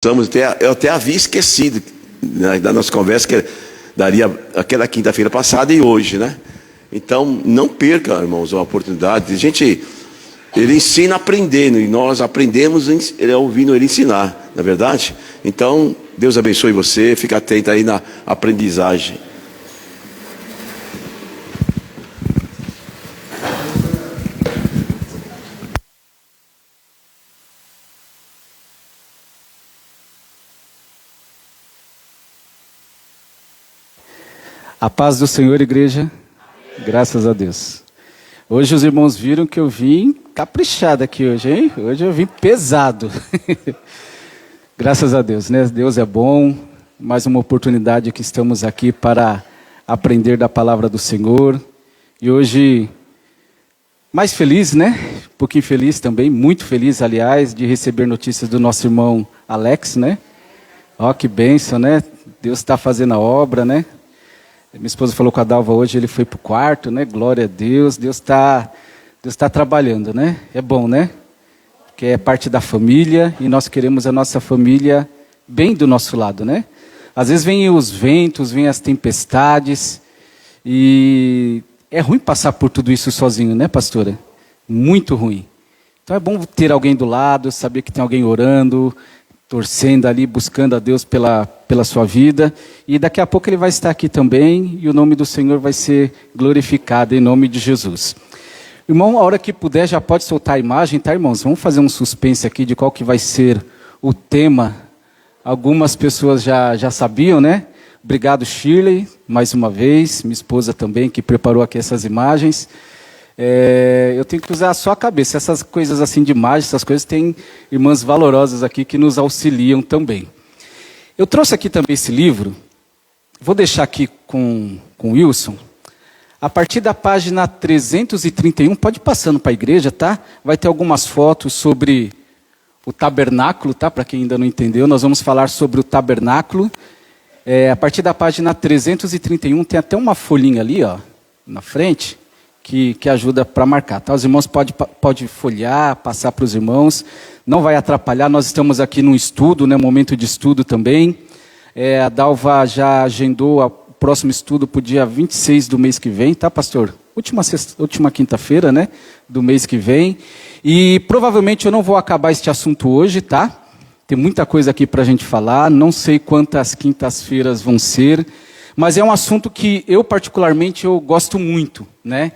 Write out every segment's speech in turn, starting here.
Eu até havia esquecido, né, da nossa conversa, que daria aquela quinta-feira passada e hoje, né? Então, não perca, irmãos, a oportunidade. Ele ensina aprendendo, e nós aprendemos ouvindo ele ensinar, não é verdade? Então, Deus abençoe você, fica atento aí na aprendizagem. A paz do Senhor, igreja. Graças a Deus. Hoje os irmãos viram que eu vim caprichado aqui hoje, hein? Hoje eu vim pesado. Graças a Deus, né? Deus é bom. Mais uma oportunidade que estamos aqui para aprender da palavra do Senhor. E hoje, mais feliz, né? Um pouquinho feliz também, muito feliz, aliás, de receber notícias do nosso irmão Alex, né? Ó, que bênção, né? Deus está fazendo a obra, né? Minha esposa falou com a Dalva hoje, ele foi para o quarto, né? Glória a Deus, Deus está trabalhando, né? É bom, né? Porque é parte da família e nós queremos a nossa família bem do nosso lado, né? Às vezes vêm os ventos, vêm as tempestades e é ruim passar por tudo isso sozinho, né, pastora? Muito ruim. Então é bom ter alguém do lado, saber que tem alguém orando, torcendo ali, buscando a Deus pela sua vida. E daqui a pouco ele vai estar aqui também e o nome do Senhor vai ser glorificado em nome de Jesus. Irmão, a hora que puder já pode soltar a imagem, tá, irmãos? Vamos fazer um suspense aqui de qual que vai ser o tema. Algumas pessoas já sabiam, né? Obrigado, Shirley, mais uma vez. Minha esposa também, que preparou aqui essas imagens. Eu tenho que usar só a cabeça. Essas coisas assim de imagem, essas coisas, tem irmãs valorosas aqui que nos auxiliam também. Eu trouxe aqui também esse livro, vou deixar aqui com o Wilson. A partir da página 331, pode ir passando para a igreja, tá? Vai ter algumas fotos sobre o tabernáculo, tá? Para quem ainda não entendeu, nós vamos falar sobre o tabernáculo. A partir da página 331, tem até uma folhinha ali, ó, na frente, que ajuda para marcar, tá? Os irmãos podem folhear, passar para os irmãos, não vai atrapalhar, nós estamos aqui num estudo, né, momento de estudo também. A Dalva já agendou o próximo estudo para o dia 26 do mês que vem, tá, pastor? Última quinta-feira, né, do mês que vem. E provavelmente eu não vou acabar este assunto hoje, tá? Tem muita coisa aqui para a gente falar, não sei quantas quintas-feiras vão ser, mas é um assunto que eu particularmente eu gosto muito, né?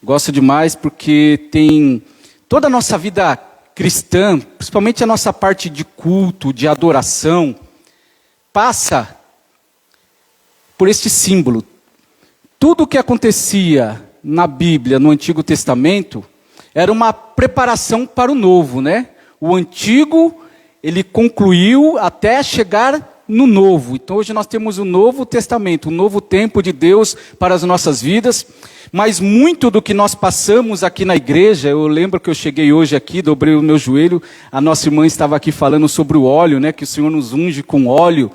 Gosto demais porque tem toda a nossa vida cristã, principalmente a nossa parte de culto, de adoração, passa por este símbolo. Tudo o que acontecia na Bíblia, no Antigo Testamento, era uma preparação para o Novo, né? O Antigo, ele concluiu até chegar no Novo. Então hoje nós temos o Novo Testamento, um novo tempo de Deus para as nossas vidas. Mas muito do que nós passamos aqui na igreja, eu lembro que eu cheguei hoje aqui, dobrei o meu joelho, a nossa irmã estava aqui falando sobre o óleo, né, que o Senhor nos unge com óleo,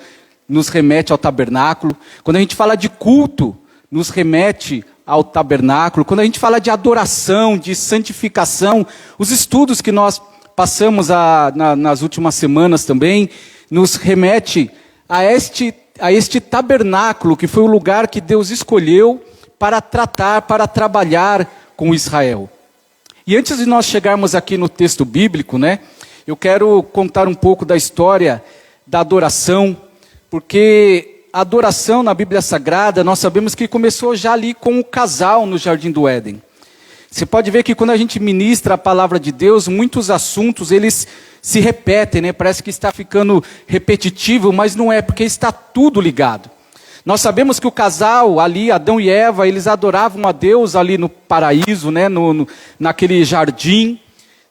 nos remete ao tabernáculo. Quando a gente fala de culto, nos remete ao tabernáculo. Quando a gente fala de adoração, de santificação, os estudos que nós passamos nas últimas semanas também, nos remete a este tabernáculo, que foi o lugar que Deus escolheu para tratar, para trabalhar com Israel. E antes de nós chegarmos aqui no texto bíblico, né, eu quero contar um pouco da história da adoração, porque a adoração na Bíblia Sagrada, nós sabemos que começou já ali com o casal no Jardim do Éden. Você pode ver que quando a gente ministra a palavra de Deus, muitos assuntos, eles se repetem, né? Parece que está ficando repetitivo, mas não é, porque está tudo ligado. Nós sabemos que o casal ali, Adão e Eva, eles adoravam a Deus ali no paraíso, né? Naquele jardim.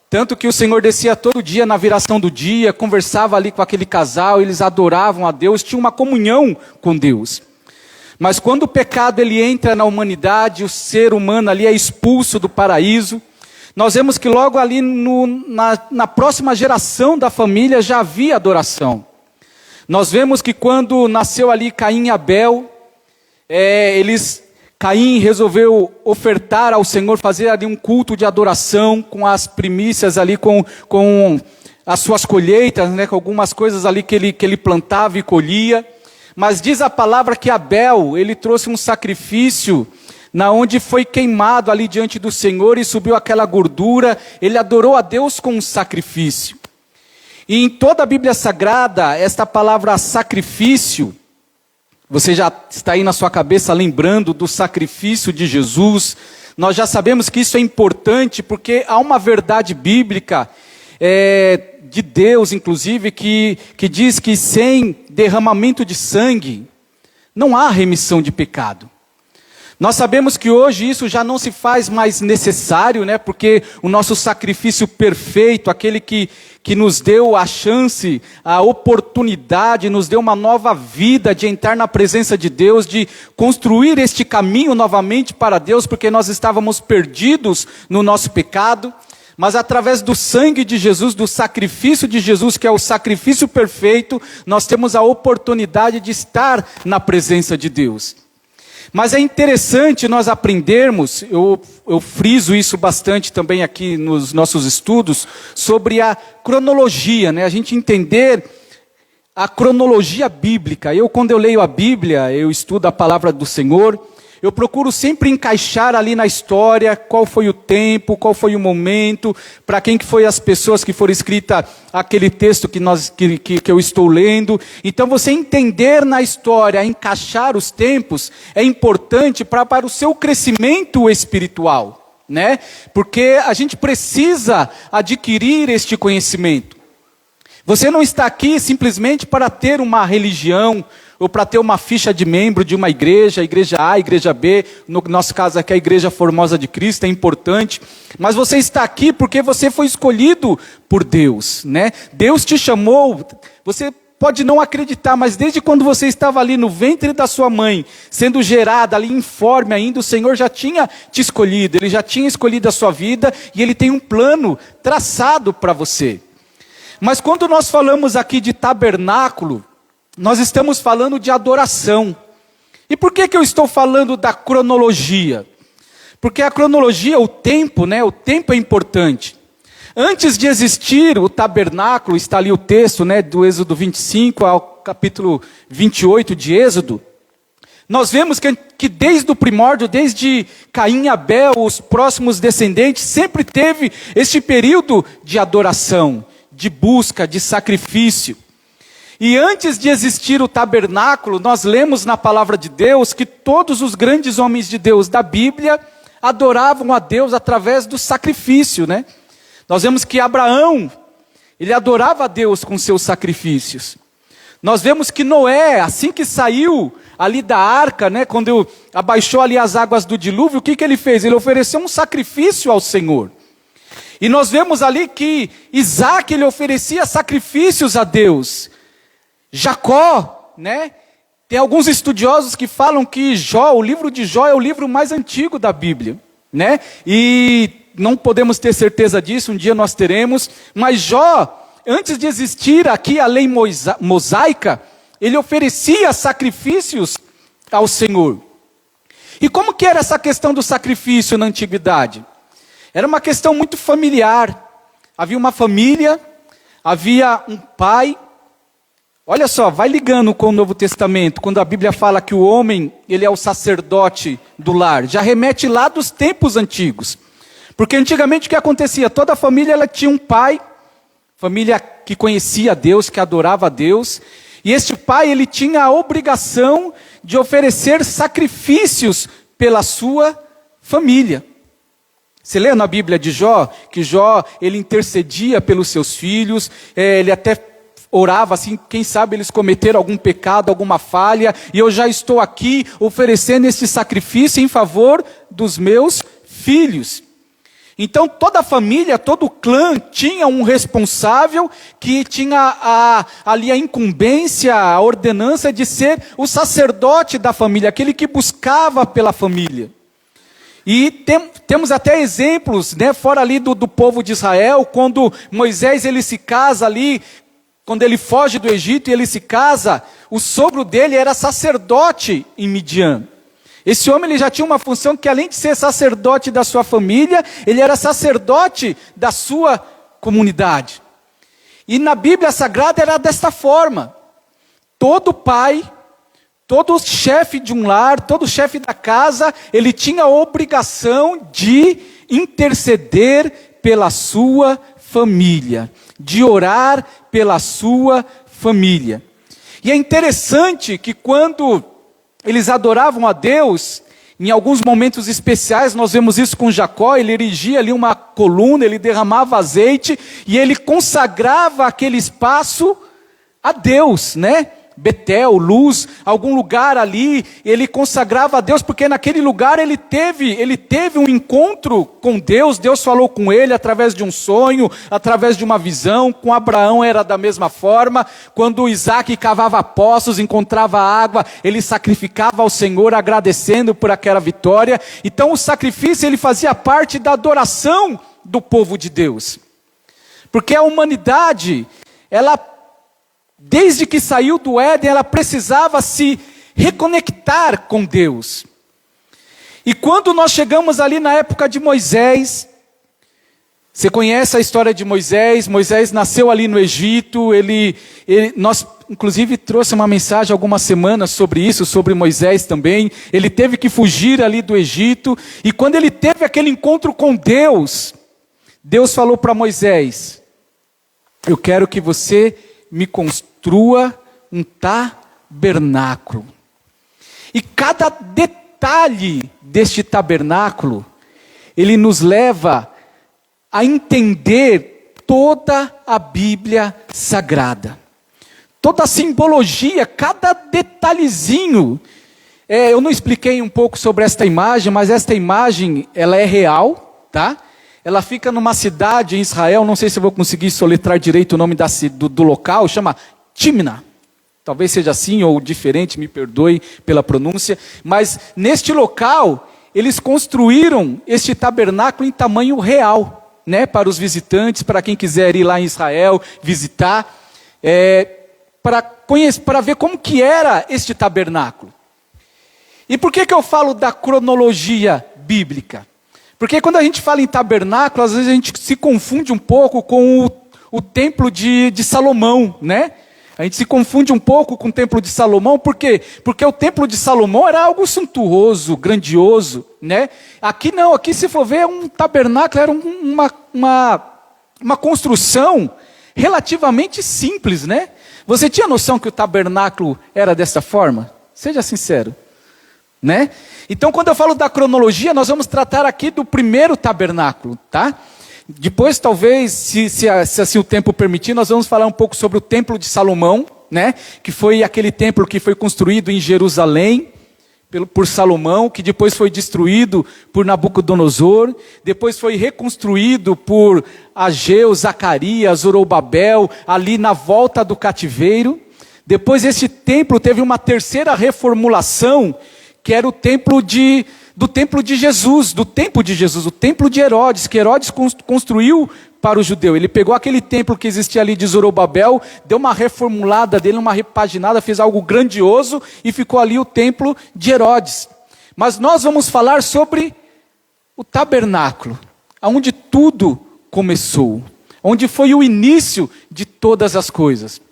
Tanto que o Senhor descia todo dia na viração do dia, conversava ali com aquele casal, eles adoravam a Deus, tinham uma comunhão com Deus. Mas quando o pecado ele entra na humanidade, o ser humano ali é expulso do paraíso, nós vemos que logo ali na próxima geração da família já havia adoração. Nós vemos que quando nasceu ali Caim e Abel, Caim resolveu ofertar ao Senhor, fazer ali um culto de adoração com as primícias ali, com as suas colheitas, né, com algumas coisas ali que ele plantava e colhia. Mas diz a palavra que Abel, ele trouxe um sacrifício, na onde foi queimado ali diante do Senhor e subiu aquela gordura. Ele adorou a Deus com um sacrifício. E em toda a Bíblia Sagrada, esta palavra sacrifício, você já está aí na sua cabeça lembrando do sacrifício de Jesus. Nós já sabemos que isso é importante, porque há uma verdade bíblica, de Deus inclusive, que diz que sem derramamento de sangue, não há remissão de pecado. Nós sabemos que hoje isso já não se faz mais necessário, né? Porque o nosso sacrifício perfeito, aquele que nos deu a chance, a oportunidade, nos deu uma nova vida de entrar na presença de Deus, de construir este caminho novamente para Deus, porque nós estávamos perdidos no nosso pecado. Mas através do sangue de Jesus, do sacrifício de Jesus, que é o sacrifício perfeito, nós temos a oportunidade de estar na presença de Deus. Mas é interessante nós aprendermos, eu friso isso bastante também aqui nos nossos estudos, sobre a cronologia, né? A gente entender a cronologia bíblica. Quando eu leio a Bíblia, eu estudo a palavra do Senhor, eu procuro sempre encaixar ali na história qual foi o tempo, qual foi o momento, para quem que foi as pessoas que foram escritas aquele texto que eu estou lendo. Então você entender na história, encaixar os tempos, é importante para o seu crescimento espiritual, né? Porque a gente precisa adquirir este conhecimento. Você não está aqui simplesmente para ter uma religião, ou para ter uma ficha de membro de uma igreja, igreja A, igreja B, no nosso caso aqui a Igreja Formosa de Cristo, é importante, mas você está aqui porque você foi escolhido por Deus, né? Deus te chamou, você pode não acreditar, mas desde quando você estava ali no ventre da sua mãe, sendo gerada ali informe ainda, o Senhor já tinha te escolhido, Ele já tinha escolhido a sua vida, e Ele tem um plano traçado para você. Mas quando nós falamos aqui de tabernáculo, nós estamos falando de adoração. E por que eu estou falando da cronologia? Porque a cronologia, o tempo, né? O tempo é importante. Antes de existir o tabernáculo, está ali o texto, né, do Êxodo 25 ao capítulo 28 de Êxodo. Nós vemos que desde o primórdio, desde Caim e Abel, os próximos descendentes, sempre teve este período de adoração, de busca, de sacrifício. E antes de existir o tabernáculo, nós lemos na palavra de Deus que todos os grandes homens de Deus da Bíblia adoravam a Deus através do sacrifício, né? Nós vemos que Abraão, ele adorava a Deus com seus sacrifícios. Nós vemos que Noé, assim que saiu ali da arca, né, quando abaixou ali as águas do dilúvio, o que ele fez? Ele ofereceu um sacrifício ao Senhor. E nós vemos ali que Isaac, ele oferecia sacrifícios a Deus. Jacó, né? Tem alguns estudiosos que falam que Jó, o livro de Jó é o livro mais antigo da Bíblia, né? E não podemos ter certeza disso, um dia nós teremos, mas Jó, antes de existir aqui a lei mosaica, ele oferecia sacrifícios ao Senhor. E como que era essa questão do sacrifício na antiguidade? Era uma questão muito familiar. Havia uma família, havia um pai. Olha só, vai ligando com o Novo Testamento, quando a Bíblia fala que o homem, ele é o sacerdote do lar, já remete lá dos tempos antigos. Porque antigamente o que acontecia? Toda a família ela tinha um pai, família que conhecia Deus, que adorava a Deus, e este pai ele tinha a obrigação de oferecer sacrifícios pela sua família. Você lê na Bíblia de Jó, que Jó ele intercedia pelos seus filhos, ele até orava assim, quem sabe eles cometeram algum pecado, alguma falha, e eu já estou aqui oferecendo este sacrifício em favor dos meus filhos. Então toda a família, todo o clã tinha um responsável que tinha ali a incumbência, a ordenança de ser o sacerdote da família, aquele que buscava pela família. E temos até exemplos, né, fora ali do povo de Israel, quando Moisés ele se casa ali, quando ele foge do Egito e ele se casa, o sogro dele era sacerdote em Midian. Esse homem ele já tinha uma função que além de ser sacerdote da sua família, ele era sacerdote da sua comunidade. E na Bíblia Sagrada era desta forma. Todo pai, todo chefe de um lar, todo chefe da casa, ele tinha a obrigação de interceder pela sua família, de orar pela sua família. E é interessante que quando eles adoravam a Deus, em alguns momentos especiais, nós vemos isso com Jacó, ele erigia ali uma coluna, ele derramava azeite, e ele consagrava aquele espaço a Deus, né? Betel, Luz, algum lugar ali, ele consagrava a Deus, porque naquele lugar ele teve um encontro com Deus, Deus falou com ele através de um sonho, através de uma visão. Com Abraão era da mesma forma, quando Isaac cavava poços, encontrava água, ele sacrificava ao Senhor, agradecendo por aquela vitória. Então o sacrifício, ele fazia parte da adoração do povo de Deus, porque a humanidade, desde que saiu do Éden, ela precisava se reconectar com Deus. E quando nós chegamos ali na época de Moisés, você conhece a história de Moisés? Moisés nasceu ali no Egito, nós inclusive trouxe uma mensagem algumas semanas sobre isso, sobre Moisés também. Ele teve que fugir ali do Egito, e quando ele teve aquele encontro com Deus, Deus falou para Moisés: eu quero que você me construa um tabernáculo. E cada detalhe deste tabernáculo, ele nos leva a entender toda a Bíblia Sagrada. Toda a simbologia, cada detalhezinho. Eu não expliquei um pouco sobre esta imagem, mas esta imagem, ela é real, tá? Ela fica numa cidade em Israel, não sei se eu vou conseguir soletrar direito o nome do local, chama Timna. Talvez seja assim ou diferente, me perdoe pela pronúncia. Mas neste local, eles construíram este tabernáculo em tamanho real, né? Para os visitantes, para quem quiser ir lá em Israel, visitar, para ver como que era este tabernáculo. E por que eu falo da cronologia bíblica? Porque quando a gente fala em tabernáculo, às vezes a gente se confunde um pouco com o templo de Salomão, né? A gente se confunde um pouco com o templo de Salomão, por quê? Porque o templo de Salomão era algo suntuoso, grandioso, né? Aqui não, aqui se for ver, um tabernáculo era uma construção relativamente simples, né? Você tinha noção que o tabernáculo era dessa forma? Seja sincero, né? Então, quando eu falo da cronologia, nós vamos tratar aqui do primeiro tabernáculo, tá? Depois, talvez, se assim o tempo permitir, nós vamos falar um pouco sobre o templo de Salomão, né? Que foi aquele templo que foi construído em Jerusalém por Salomão, que depois foi destruído por Nabucodonosor, depois foi reconstruído por Ageu, Zacarias, Zorobabel, ali na volta do cativeiro. Depois esse templo teve uma terceira reformulação, que era o templo do templo de Jesus, o templo de Herodes, que Herodes construiu para o judeu. Ele pegou aquele templo que existia ali de Zorobabel, deu uma reformulada dele, uma repaginada, fez algo grandioso e ficou ali o templo de Herodes. Mas nós vamos falar sobre o tabernáculo, onde tudo começou, onde foi o início de todas as coisas.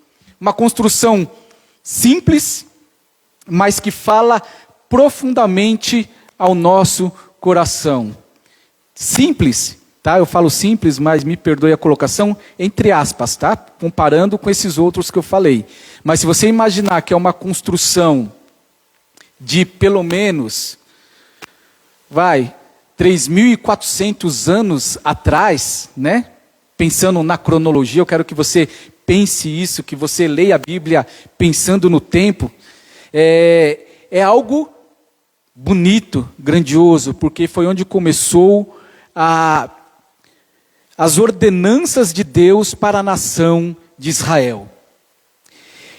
Uma construção simples, mas que fala profundamente ao nosso coração. Simples, tá? Eu falo simples, mas me perdoe a colocação, entre aspas, tá? Comparando com esses outros que eu falei. Mas se você imaginar que é uma construção de pelo menos, 3.400 anos atrás, né? Pensando na cronologia, eu quero que você pense isso, que você leia a Bíblia pensando no tempo. É algo bonito, grandioso, porque foi onde começou as ordenanças de Deus para a nação de Israel.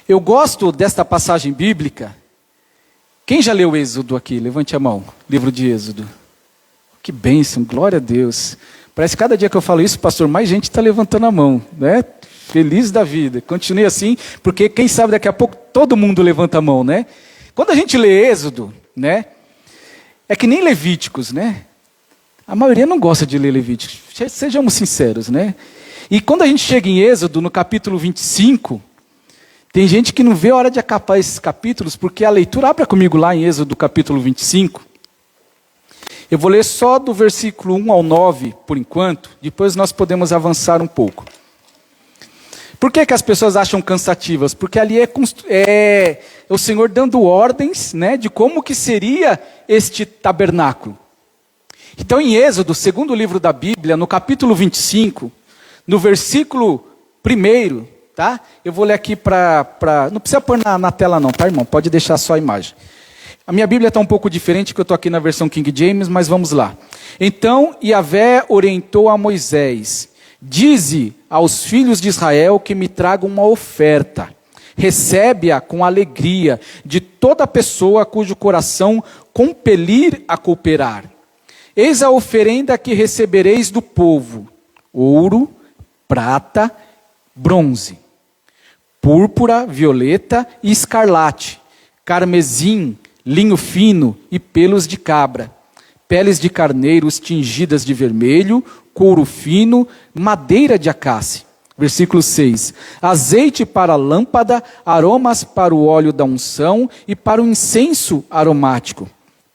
Eu gosto desta passagem bíblica. Quem já leu Êxodo aqui? Levante a mão. Livro de Êxodo. Que bênção, glória a Deus. Parece que cada dia que eu falo isso, pastor, mais gente está levantando a mão, né? Feliz da vida. Continue assim, porque quem sabe daqui a pouco todo mundo levanta a mão, né? Quando a gente lê Êxodo, né? É que nem Levíticos, né? A maioria não gosta de ler Levíticos. Sejamos sinceros, né? E quando a gente chega em Êxodo, no capítulo 25, tem gente que não vê a hora de acabar esses capítulos, porque a leitura, abra comigo lá em Êxodo capítulo 25. Eu vou ler só do versículo 1 ao 9, por enquanto, depois nós podemos avançar um pouco. Por que as pessoas acham cansativas? Porque ali é o Senhor dando ordens, né, de como que seria este tabernáculo. Então em Êxodo, segundo livro da Bíblia, no capítulo 25, no versículo 1, tá? Eu vou ler aqui não precisa pôr na tela não, tá, irmão? Pode deixar só a imagem. A minha Bíblia está um pouco diferente, porque eu estou aqui na versão King James, mas vamos lá. Então Yahvé orientou a Moisés: dize aos filhos de Israel que me tragam uma oferta. Recebe-a com alegria de toda pessoa cujo coração compelir a cooperar. Eis a oferenda que recebereis do povo: ouro, prata, bronze, púrpura, violeta e escarlate, carmesim, linho fino e pelos de cabra, peles de carneiros tingidas de vermelho, couro fino, madeira de acácia. Versículo 6. Azeite para a lâmpada, aromas para o óleo da unção e para o incenso aromático.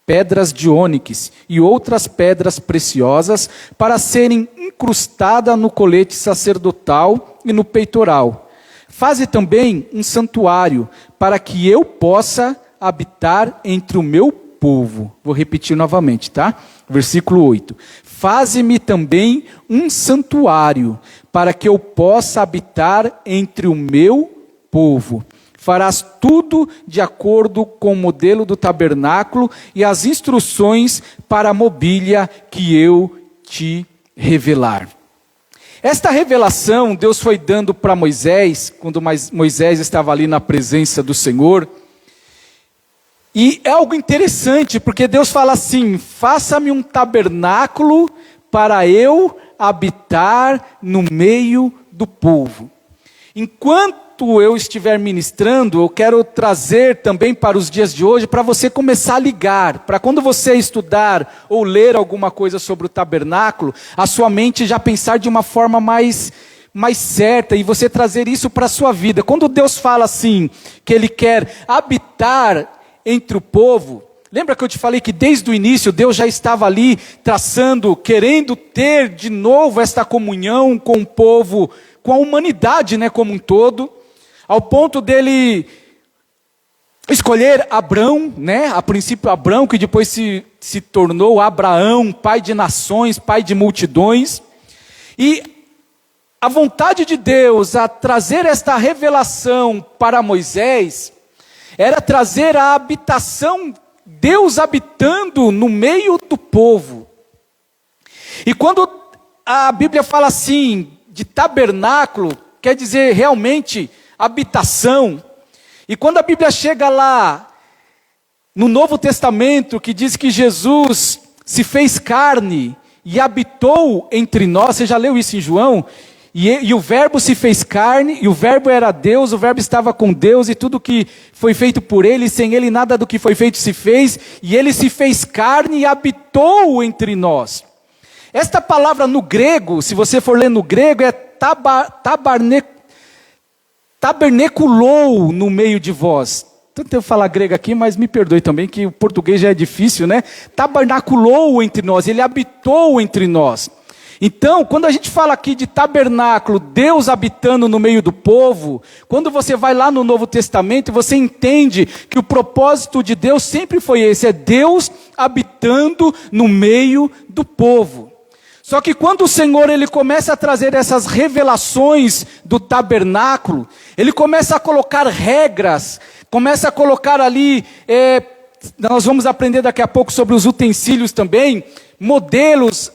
Pedras de ônix e outras pedras preciosas para serem incrustadas no colete sacerdotal e no peitoral. Faze também um santuário para que eu possa habitar entre o meu povo. Vou repetir novamente, tá? Versículo 8. Faze-me também um santuário para que eu possa habitar entre o meu povo. Farás tudo de acordo com o modelo do tabernáculo e as instruções para a mobília que eu te revelar. Esta revelação Deus foi dando para Moisés, quando Moisés estava ali na presença do Senhor. E é algo interessante, porque Deus fala assim: faça-me um tabernáculo para eu habitar no meio do povo. Enquanto eu estiver ministrando, eu quero trazer também para os dias de hoje, para você começar a ligar, para quando você estudar ou ler alguma coisa sobre o tabernáculo, a sua mente já pensar de uma forma mais certa e você trazer isso para a sua vida. Quando Deus fala assim, que Ele quer habitar entre o povo, lembra que eu te falei que desde o início Deus já estava ali traçando, querendo ter de novo esta comunhão com o povo, com a humanidade, né, como um todo, ao ponto dele escolher Abrão, né, a princípio Abrão, que depois se tornou Abraão, pai de nações, pai de multidões. E a vontade de Deus a trazer esta revelação para Moisés era trazer a habitação, Deus habitando no meio do povo. E quando a Bíblia fala assim, de tabernáculo, quer dizer realmente habitação. E quando a Bíblia chega lá, no Novo Testamento, que diz que Jesus se fez carne e habitou entre nós, você já leu isso em João? E o verbo se fez carne, e o verbo era Deus, o verbo estava com Deus, e tudo que foi feito por ele, sem ele nada do que foi feito se fez, e ele se fez carne e habitou entre nós. Esta palavra no grego, se você for ler no grego, é tabernaculou no meio de vós. Tanto eu falar grego aqui, mas me perdoe também, que o português já é difícil, né? Tabernaculou entre nós, ele habitou entre nós. Então, quando a gente fala aqui de tabernáculo, Deus habitando no meio do povo, quando você vai lá no Novo Testamento, você entende que o propósito de Deus sempre foi esse, é Deus habitando no meio do povo. Só que quando o Senhor ele começa a trazer essas revelações do tabernáculo, ele começa a colocar regras, começa a colocar ali, nós vamos aprender daqui a pouco sobre os utensílios também, modelos,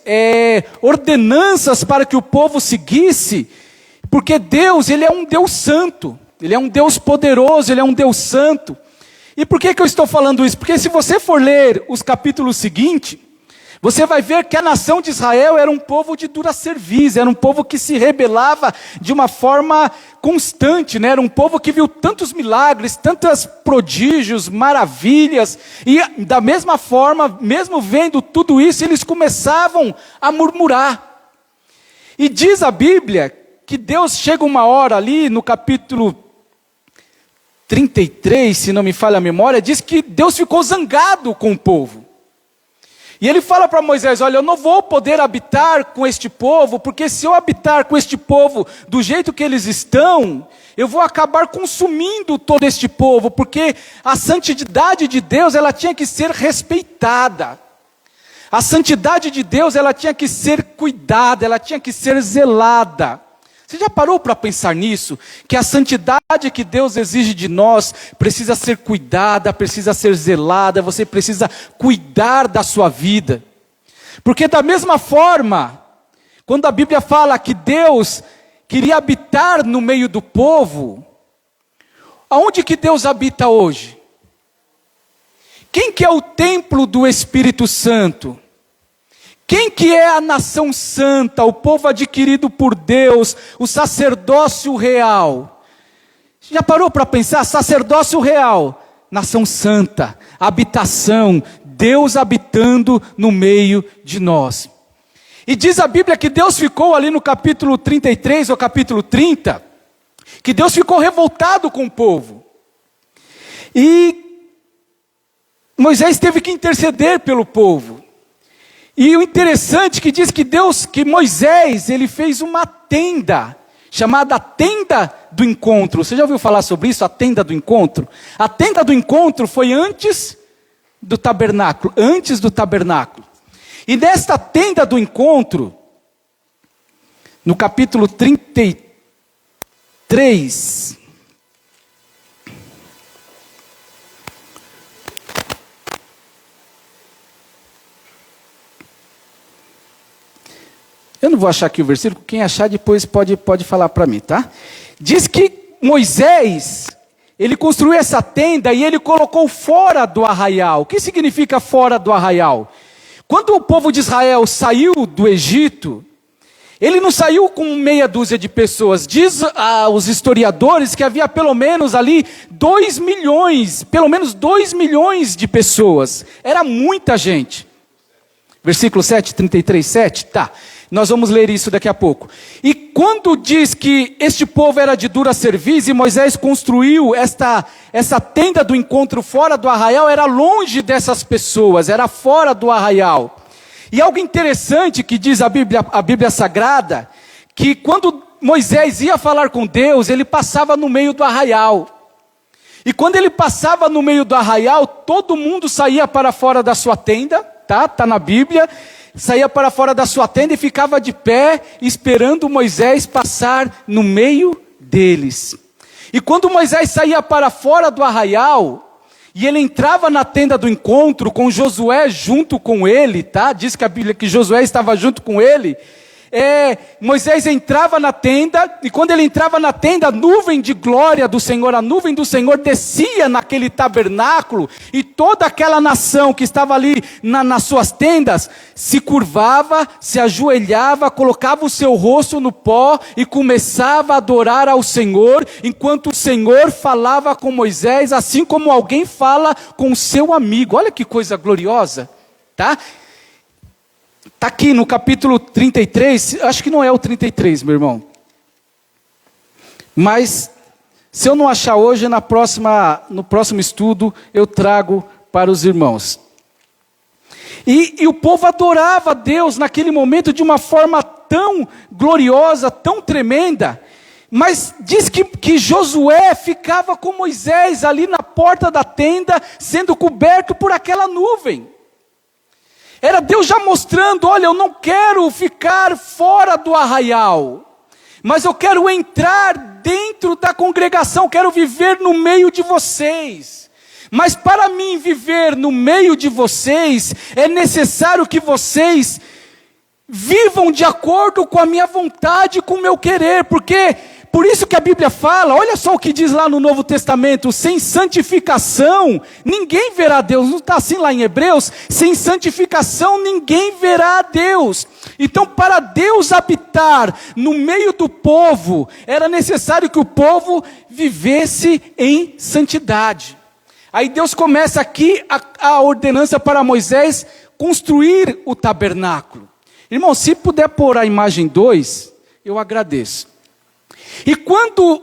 ordenanças para que o povo seguisse, porque Deus, Ele é um Deus santo, Ele é um Deus poderoso, Ele é um Deus santo. E por que eu estou falando isso? Porque se você for ler os capítulos seguintes, você vai ver que a nação de Israel era um povo de dura cerviz, era um povo que se rebelava de uma forma constante, né? Era um povo que viu tantos milagres, tantos prodígios, maravilhas, e da mesma forma, mesmo vendo tudo isso, eles começavam a murmurar. E diz a Bíblia que Deus chega uma hora ali no capítulo 33, se não me falha a memória, diz que Deus ficou zangado com o povo. E ele fala para Moisés, olha, eu não vou poder habitar com este povo, porque se eu habitar com este povo do jeito que eles estão, eu vou acabar consumindo todo este povo, porque a santidade de Deus, ela tinha que ser respeitada. A santidade de Deus, ela tinha que ser cuidada, ela tinha que ser zelada. Você já parou para pensar nisso? Que a santidade que Deus exige de nós precisa ser cuidada, precisa ser zelada, você precisa cuidar da sua vida. Porque da mesma forma, quando a Bíblia fala que Deus queria habitar no meio do povo, aonde que Deus habita hoje? Quem que é o templo do Espírito Santo? Quem que é a nação santa, o povo adquirido por Deus, o sacerdócio real? Já parou para pensar? Sacerdócio real, nação santa, habitação, Deus habitando no meio de nós. E diz a Bíblia que Deus ficou ali no capítulo 33 ou capítulo 30, que Deus ficou revoltado com o povo. E Moisés teve que interceder pelo povo. E o interessante que diz que Moisés, ele fez uma tenda, chamada tenda do encontro. Você já ouviu falar sobre isso, a tenda do encontro? A tenda do encontro foi antes do tabernáculo, E nesta tenda do encontro, no capítulo 33, eu não vou achar aqui o versículo, quem achar depois pode falar para mim, tá? Diz que Moisés, ele construiu essa tenda e ele colocou fora do arraial. O que significa fora do arraial? Quando o povo de Israel saiu do Egito, ele não saiu com meia dúzia de pessoas. Diz os historiadores que havia pelo menos ali 2 milhões de pessoas. Era muita gente. Versículo 7, 33, 7, tá. Nós vamos ler isso daqui a pouco. E quando diz que este povo era de dura cerviz, e Moisés construiu essa tenda do encontro fora do arraial, era longe dessas pessoas, era fora do arraial. E algo interessante que diz a Bíblia Sagrada, que quando Moisés ia falar com Deus, ele passava no meio do arraial. E quando ele passava no meio do arraial, todo mundo saía para fora da sua tenda, tá na Bíblia, saía para fora da sua tenda e ficava de pé, esperando Moisés passar no meio deles. E quando Moisés saía para fora do arraial, e ele entrava na tenda do encontro, com Josué junto com ele, tá? Diz que a Bíblia que Josué estava junto com ele. Moisés entrava na tenda, e quando ele entrava na tenda, a nuvem de glória do Senhor, a nuvem do Senhor descia naquele tabernáculo, e toda aquela nação que estava ali nas suas tendas, se curvava, se ajoelhava, colocava o seu rosto no pó, e começava a adorar ao Senhor, enquanto o Senhor falava com Moisés, assim como alguém fala com o seu amigo. Olha que coisa gloriosa, tá? Está aqui no capítulo 33, acho que não é o 33, meu irmão. Mas, se eu não achar hoje, no próximo estudo, eu trago para os irmãos. E o povo adorava a Deus naquele momento de uma forma tão gloriosa, tão tremenda. Mas diz que Josué ficava com Moisés ali na porta da tenda, sendo coberto por aquela nuvem. Era Deus já mostrando, olha, eu não quero ficar fora do arraial, mas eu quero entrar dentro da congregação, quero viver no meio de vocês. Mas para mim viver no meio de vocês, é necessário que vocês vivam de acordo com a minha vontade, com o meu querer, porque por isso que a Bíblia fala, olha só o que diz lá no Novo Testamento, sem santificação, ninguém verá a Deus. Não está assim lá em Hebreus? Sem santificação, ninguém verá a Deus. Então, para Deus habitar no meio do povo, era necessário que o povo vivesse em santidade. Aí Deus começa aqui a ordenança para Moisés construir o tabernáculo. Irmão, se puder pôr a imagem 2, eu agradeço. E quando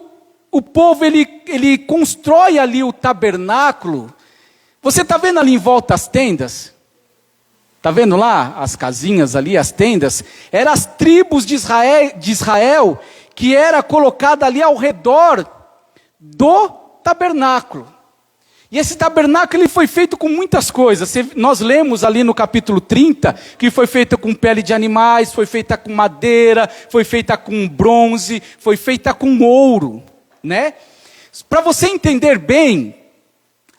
o povo ele constrói ali o tabernáculo, você está vendo ali em volta as tendas? Está vendo lá as casinhas ali, as tendas? Eram as tribos de Israel que era colocada ali ao redor do tabernáculo. E esse tabernáculo ele foi feito com muitas coisas. Nós lemos ali no capítulo 30, que foi feita com pele de animais, foi feita com madeira, foi feita com bronze, foi feita com ouro, né? Para você entender bem,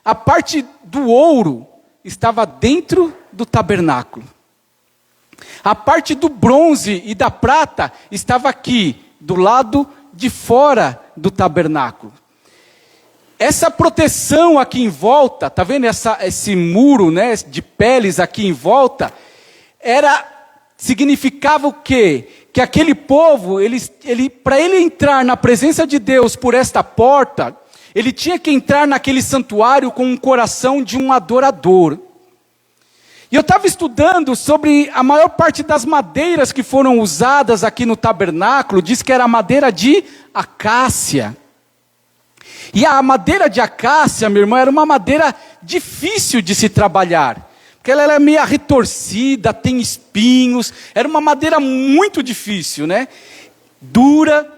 a parte do ouro estava dentro do tabernáculo. A parte do bronze e da prata estava aqui, do lado de fora do tabernáculo. Essa proteção aqui em volta, tá vendo esse muro, né, de peles aqui em volta, significava o quê? Que aquele povo, para ele entrar na presença de Deus por esta porta, ele tinha que entrar naquele santuário com um coração de um adorador. E eu estava estudando sobre a maior parte das madeiras que foram usadas aqui no tabernáculo, diz que era madeira de acácia. E a madeira de acácia, meu irmão, era uma madeira difícil de se trabalhar. Porque ela era meio retorcida, tem espinhos, era uma madeira muito difícil, né? Dura.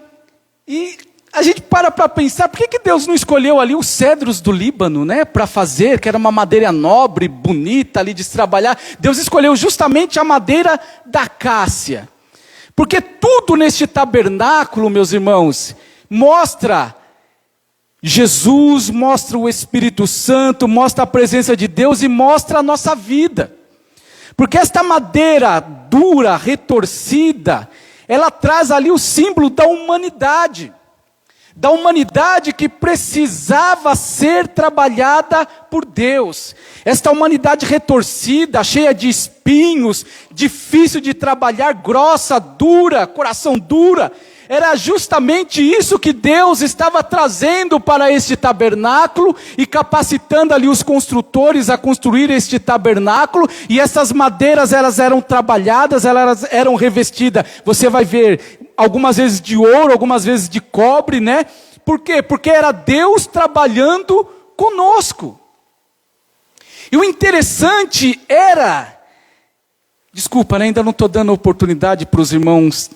E a gente para pensar, por que Deus não escolheu ali os cedros do Líbano, né? Para fazer, que era uma madeira nobre, bonita ali de se trabalhar. Deus escolheu justamente a madeira da acácia. Porque tudo neste tabernáculo, meus irmãos, mostra Jesus, mostra o Espírito Santo, mostra a presença de Deus e mostra a nossa vida. Porque esta madeira dura, retorcida, ela traz ali o símbolo da humanidade. Da humanidade que precisava ser trabalhada por Deus. Esta humanidade retorcida, cheia de espinhos, difícil de trabalhar, grossa, dura, coração dura. Era justamente isso que Deus estava trazendo para este tabernáculo e capacitando ali os construtores a construir este tabernáculo. E essas madeiras, elas eram trabalhadas, elas eram revestidas. Você vai ver algumas vezes de ouro, algumas vezes de cobre, né? Por quê? Porque era Deus trabalhando conosco. E o interessante era, desculpa, né? Ainda não estou dando oportunidade para os irmãos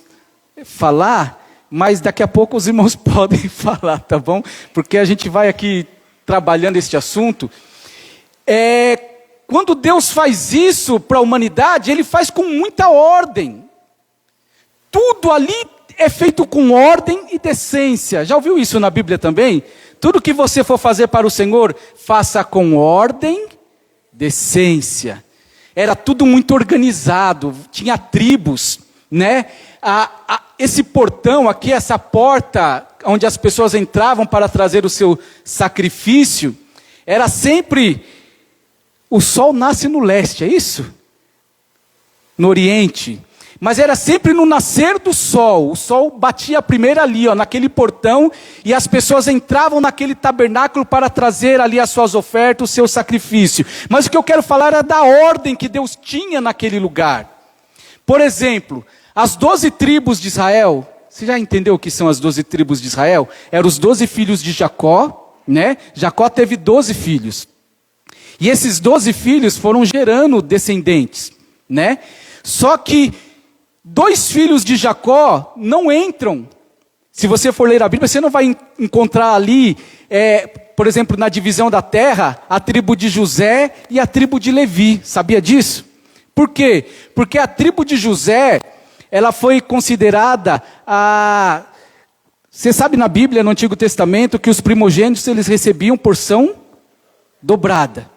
falar, mas daqui a pouco os irmãos podem falar, tá bom? Porque a gente vai aqui trabalhando este assunto. Quando Deus faz isso para a humanidade, Ele faz com muita ordem. Tudo ali é feito com ordem e decência. Já ouviu isso na Bíblia também? Tudo que você for fazer para o Senhor, faça com ordem, decência. Era tudo muito organizado, tinha tribos, né? Esse portão aqui, essa porta onde as pessoas entravam para trazer o seu sacrifício, era sempre, o sol nasce no leste, é isso? No oriente. Mas era sempre no nascer do sol, o sol batia primeiro ali, ó, naquele portão, e as pessoas entravam naquele tabernáculo para trazer ali as suas ofertas, o seu sacrifício. Mas o que eu quero falar é da ordem que Deus tinha naquele lugar. Por exemplo, as 12 tribos de Israel, você já entendeu o que são as 12 tribos de Israel? Eram os 12 filhos de Jacó, né? Jacó teve 12 filhos. E esses 12 filhos foram gerando descendentes, né? Só que 2 filhos de Jacó não entram. Se você for ler a Bíblia, você não vai encontrar ali, por exemplo, na divisão da terra, a tribo de José e a tribo de Levi. Sabia disso? Por quê? Porque a tribo de José, ela foi considerada Você sabe na Bíblia, no Antigo Testamento, que os primogênitos eles recebiam porção dobrada.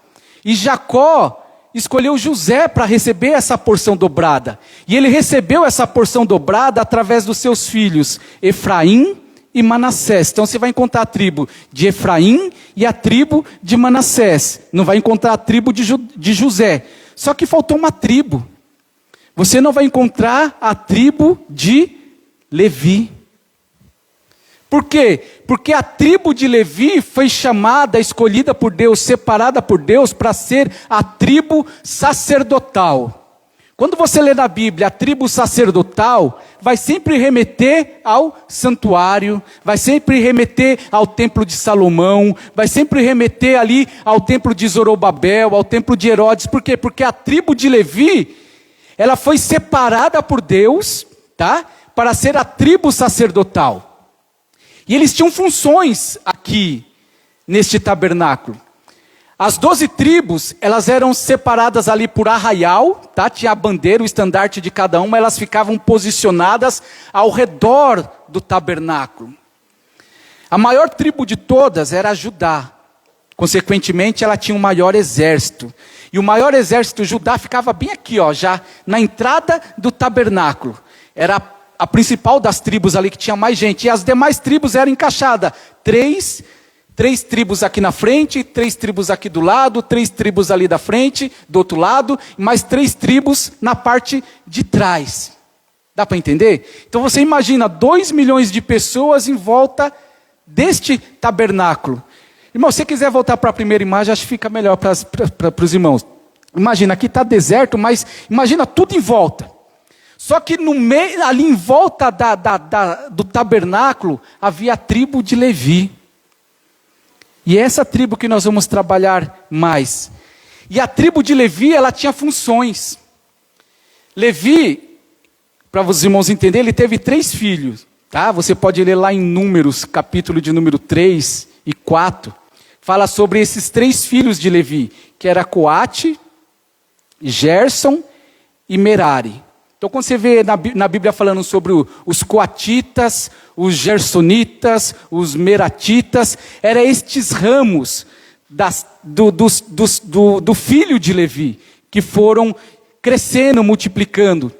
E Jacó escolheu José para receber essa porção dobrada. E ele recebeu essa porção dobrada através dos seus filhos, Efraim e Manassés. Então você vai encontrar a tribo de Efraim e a tribo de Manassés. Não vai encontrar a tribo de José. Só que faltou uma tribo. Você não vai encontrar a tribo de Levi. Por quê? Porque a tribo de Levi foi chamada, escolhida por Deus, separada por Deus para ser a tribo sacerdotal. Quando você lê na Bíblia a tribo sacerdotal, vai sempre remeter ao santuário, vai sempre remeter ao templo de Salomão, vai sempre remeter ali ao templo de Zorobabel, ao templo de Herodes. Por quê? Porque a tribo de Levi, ela foi separada por Deus, tá? Para ser a tribo sacerdotal. E eles tinham funções aqui, neste tabernáculo. As 12 tribos, elas eram separadas ali por arraial, tá? Tinha a bandeira, o estandarte de cada uma, elas ficavam posicionadas ao redor do tabernáculo. A maior tribo de todas era Judá. Consequentemente, ela tinha o maior exército. E o maior exército Judá ficava bem aqui, ó, já na entrada do tabernáculo. Era a principal das tribos ali que tinha mais gente. E as demais tribos eram encaixadas. Três tribos aqui na frente, 3 tribos aqui do lado, 3 tribos ali da frente, do outro lado, e mais 3 tribos na parte de trás. Dá para entender? Então você imagina 2 milhões de pessoas em volta deste tabernáculo. Irmão, se você quiser voltar para a primeira imagem, acho que fica melhor para os irmãos. Imagina, aqui está deserto, mas imagina tudo em volta. Só que no meio, ali em volta do tabernáculo, havia a tribo de Levi. E é essa tribo que nós vamos trabalhar mais. E a tribo de Levi, ela tinha funções. Levi, para os irmãos entenderem, ele teve 3 filhos. Tá? Você pode ler lá em Números, capítulo de número 3 e 4. Fala sobre esses 3 filhos de Levi, que era Coate, Gerson e Merari. Então quando você vê na Bíblia falando sobre os coatitas, os gersonitas, os meratitas, eram estes ramos do filho de Levi, que foram crescendo, multiplicando.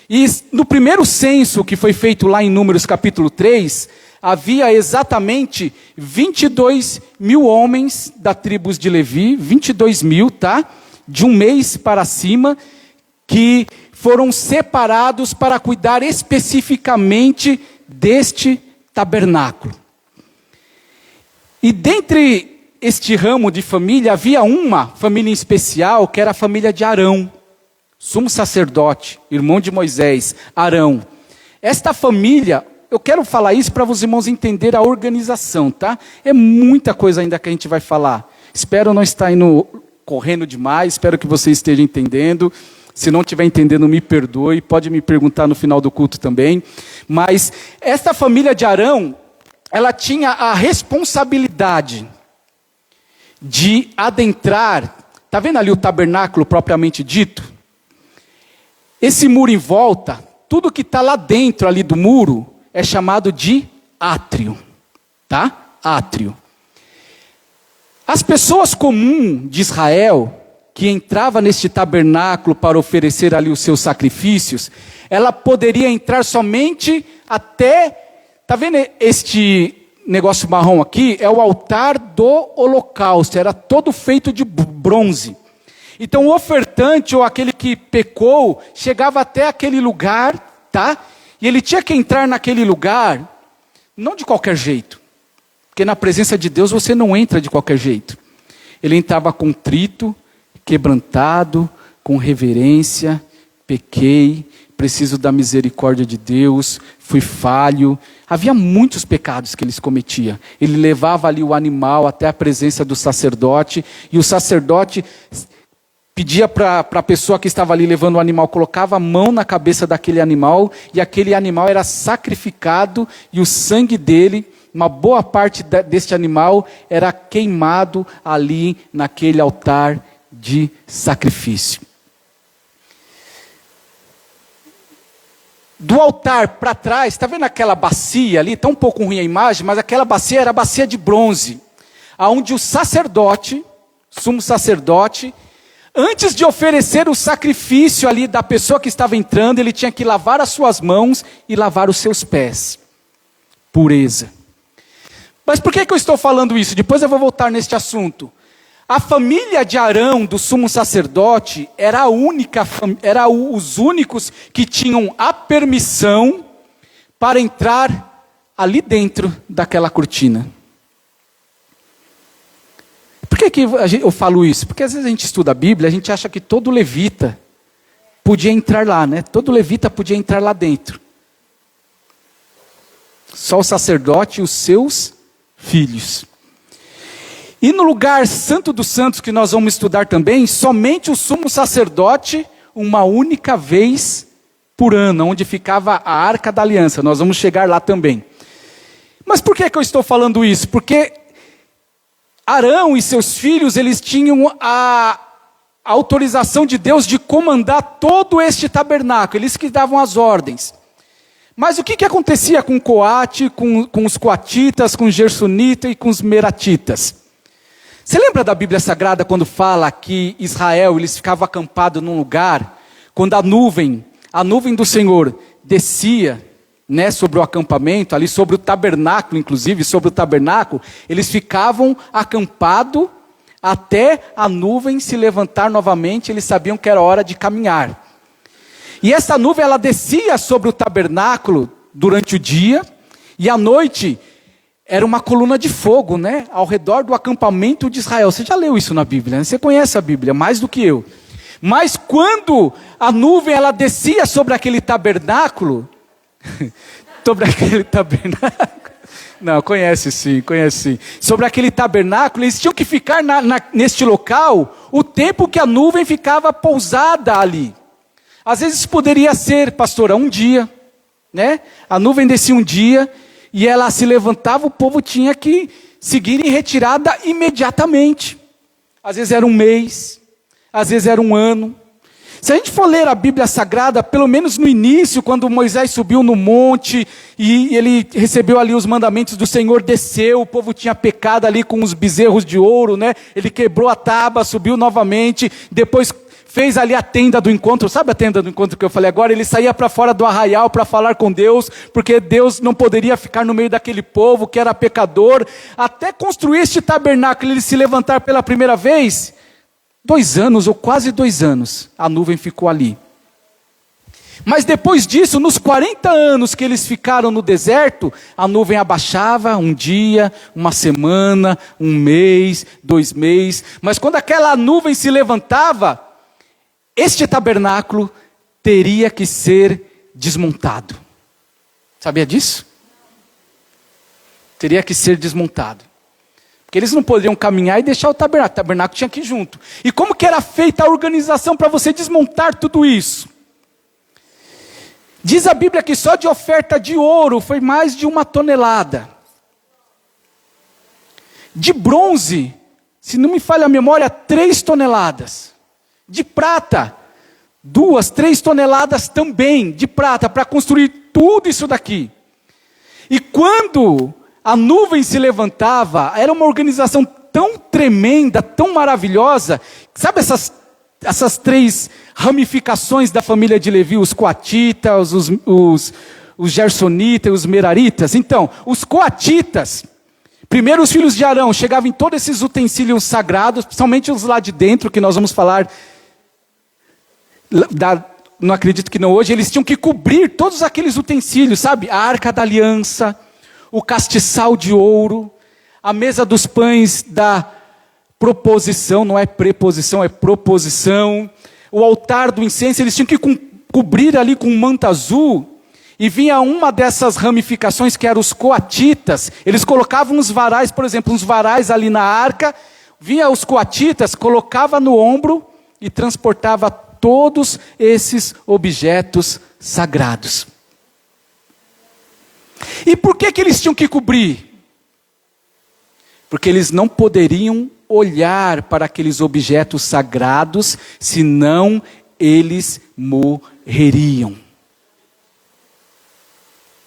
E no primeiro censo que foi feito lá em Números capítulo 3, havia exatamente 22 mil homens da tribo de Levi, 22 mil, tá? De um mês para cima, que foram separados para cuidar especificamente deste tabernáculo. E dentre este ramo de família, havia uma família em especial, que era a família de Arão, sumo sacerdote, irmão de Moisés, Arão. Esta família, eu quero falar isso para os irmãos entenderem a organização, tá? É muita coisa ainda que a gente vai falar. Espero não estar indo correndo demais, espero que você esteja entendendo. Se não estiver entendendo, me perdoe, pode me perguntar no final do culto também. Mas esta família de Arão, ela tinha a responsabilidade de adentrar. Está vendo ali o tabernáculo propriamente dito? Esse muro em volta, tudo que está lá dentro ali do muro, é chamado de átrio. Tá? Átrio. As pessoas comuns de Israel, que entrava neste tabernáculo para oferecer ali os seus sacrifícios, ela poderia entrar somente até, está vendo este negócio marrom aqui? É o altar do holocausto, era todo feito de bronze. Então o ofertante, ou aquele que pecou, chegava até aquele lugar, tá? E ele tinha que entrar naquele lugar, não de qualquer jeito, porque na presença de Deus você não entra de qualquer jeito. Ele entrava contrito, quebrantado, com reverência, pequei, preciso da misericórdia de Deus, fui falho. Havia muitos pecados que eles cometiam. Ele levava ali o animal até a presença do sacerdote, e o sacerdote pedia para a pessoa que estava ali levando o animal, colocava a mão na cabeça daquele animal, e aquele animal era sacrificado, e o sangue dele, uma boa parte deste animal, era queimado ali naquele altar de sacrifício. Do altar para trás, está vendo aquela bacia ali? Está um pouco ruim a imagem, mas aquela bacia era a bacia de bronze, onde o sacerdote, sumo sacerdote, antes de oferecer o sacrifício ali da pessoa que estava entrando, ele tinha que lavar as suas mãos e lavar os seus pés. Pureza. Mas por que eu estou falando isso? Depois eu vou voltar neste assunto. A família de Arão, do sumo sacerdote, era os únicos que tinham a permissão para entrar ali dentro daquela cortina. Por que eu falo isso? Porque às vezes a gente estuda a Bíblia, a gente acha que todo levita podia entrar lá, né? Todo levita podia entrar lá dentro. Só o sacerdote e os seus filhos. E no lugar santo dos santos, que nós vamos estudar também, somente o sumo sacerdote, uma única vez por ano, onde ficava a Arca da Aliança. Nós vamos chegar lá também. Mas por que eu estou falando isso? Porque Arão e seus filhos, eles tinham a autorização de Deus de comandar todo este tabernáculo. Eles que davam as ordens. Mas o que acontecia com Coate, com os coatitas, com os gersonitas e com os meratitas? Você lembra da Bíblia Sagrada quando fala que Israel, eles ficavam acampados num lugar, quando a nuvem do Senhor descia, né, sobre o acampamento, ali sobre o tabernáculo, inclusive, sobre o tabernáculo, eles ficavam acampados até a nuvem se levantar novamente, eles sabiam que era hora de caminhar. E essa nuvem, ela descia sobre o tabernáculo durante o dia, e à noite era uma coluna de fogo, né, ao redor do acampamento de Israel. Você já leu isso na Bíblia, né? Você conhece a Bíblia mais do que eu. Mas quando a nuvem, ela descia sobre aquele tabernáculo, não, conhece sim. Sobre aquele tabernáculo, eles tinham que ficar neste local o tempo que a nuvem ficava pousada ali. Às vezes poderia ser, pastora, um dia, né? A nuvem descia um dia e ela se levantava, o povo tinha que seguir em retirada imediatamente. Às vezes era um mês, às vezes era um ano. Se a gente for ler a Bíblia Sagrada, pelo menos no início, quando Moisés subiu no monte e ele recebeu ali os mandamentos do Senhor, desceu, o povo tinha pecado ali com os bezerros de ouro, né? Ele quebrou a tábua, subiu novamente, depois fez ali a tenda do encontro. Sabe a tenda do encontro que eu falei agora? Ele saía para fora do arraial para falar com Deus, porque Deus não poderia ficar no meio daquele povo que era pecador. Até construir este tabernáculo, ele se levantar pela primeira vez, 2 anos ou quase 2 anos, a nuvem ficou ali. Mas depois disso, nos 40 anos que eles ficaram no deserto, a nuvem abaixava um dia, uma semana, um mês, 2 meses. Mas quando aquela nuvem se levantava, este tabernáculo teria que ser desmontado. Sabia disso? Teria que ser desmontado. Porque eles não poderiam caminhar e deixar o tabernáculo tinha que ir junto. E como que era feita a organização para você desmontar tudo isso? Diz a Bíblia que só de oferta de ouro foi mais de 1 tonelada. De bronze, se não me falha a memória, 3 toneladas. De prata, 2, 3 toneladas também de prata, para construir tudo isso daqui. E quando a nuvem se levantava, era uma organização tão tremenda, tão maravilhosa. Sabe essas 3 ramificações da família de Levi, os coatitas, os gersonitas e os meraritas? Então, os coatitas, primeiro os filhos de Arão, chegavam em todos esses utensílios sagrados, principalmente os lá de dentro, que nós vamos falar, não acredito que não hoje, eles tinham que cobrir todos aqueles utensílios, sabe? A Arca da Aliança, o castiçal de ouro, a mesa dos pães da proposição, não é preposição, é proposição, o altar do incenso, eles tinham que cobrir ali com um manto azul, e vinha uma dessas ramificações que eram os coatitas, eles colocavam uns varais, por exemplo, uns varais ali na arca, vinha os coatitas, colocava no ombro e transportava todos esses objetos sagrados. E por que eles tinham que cobrir? Porque eles não poderiam olhar para aqueles objetos sagrados, senão eles morreriam.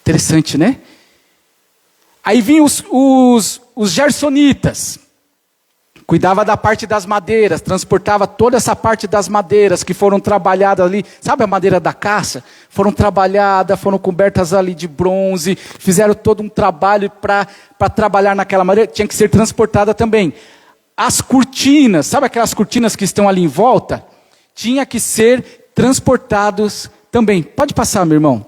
Interessante, né? Aí vinham os gersonitas. Cuidava da parte das madeiras, transportava toda essa parte das madeiras que foram trabalhadas ali. Sabe a madeira da caça? Foram trabalhadas, foram cobertas ali de bronze, fizeram todo um trabalho para trabalhar naquela madeira. Tinha que ser transportada também. As cortinas, sabe aquelas cortinas que estão ali em volta? Tinha que ser transportados também. Pode passar, meu irmão.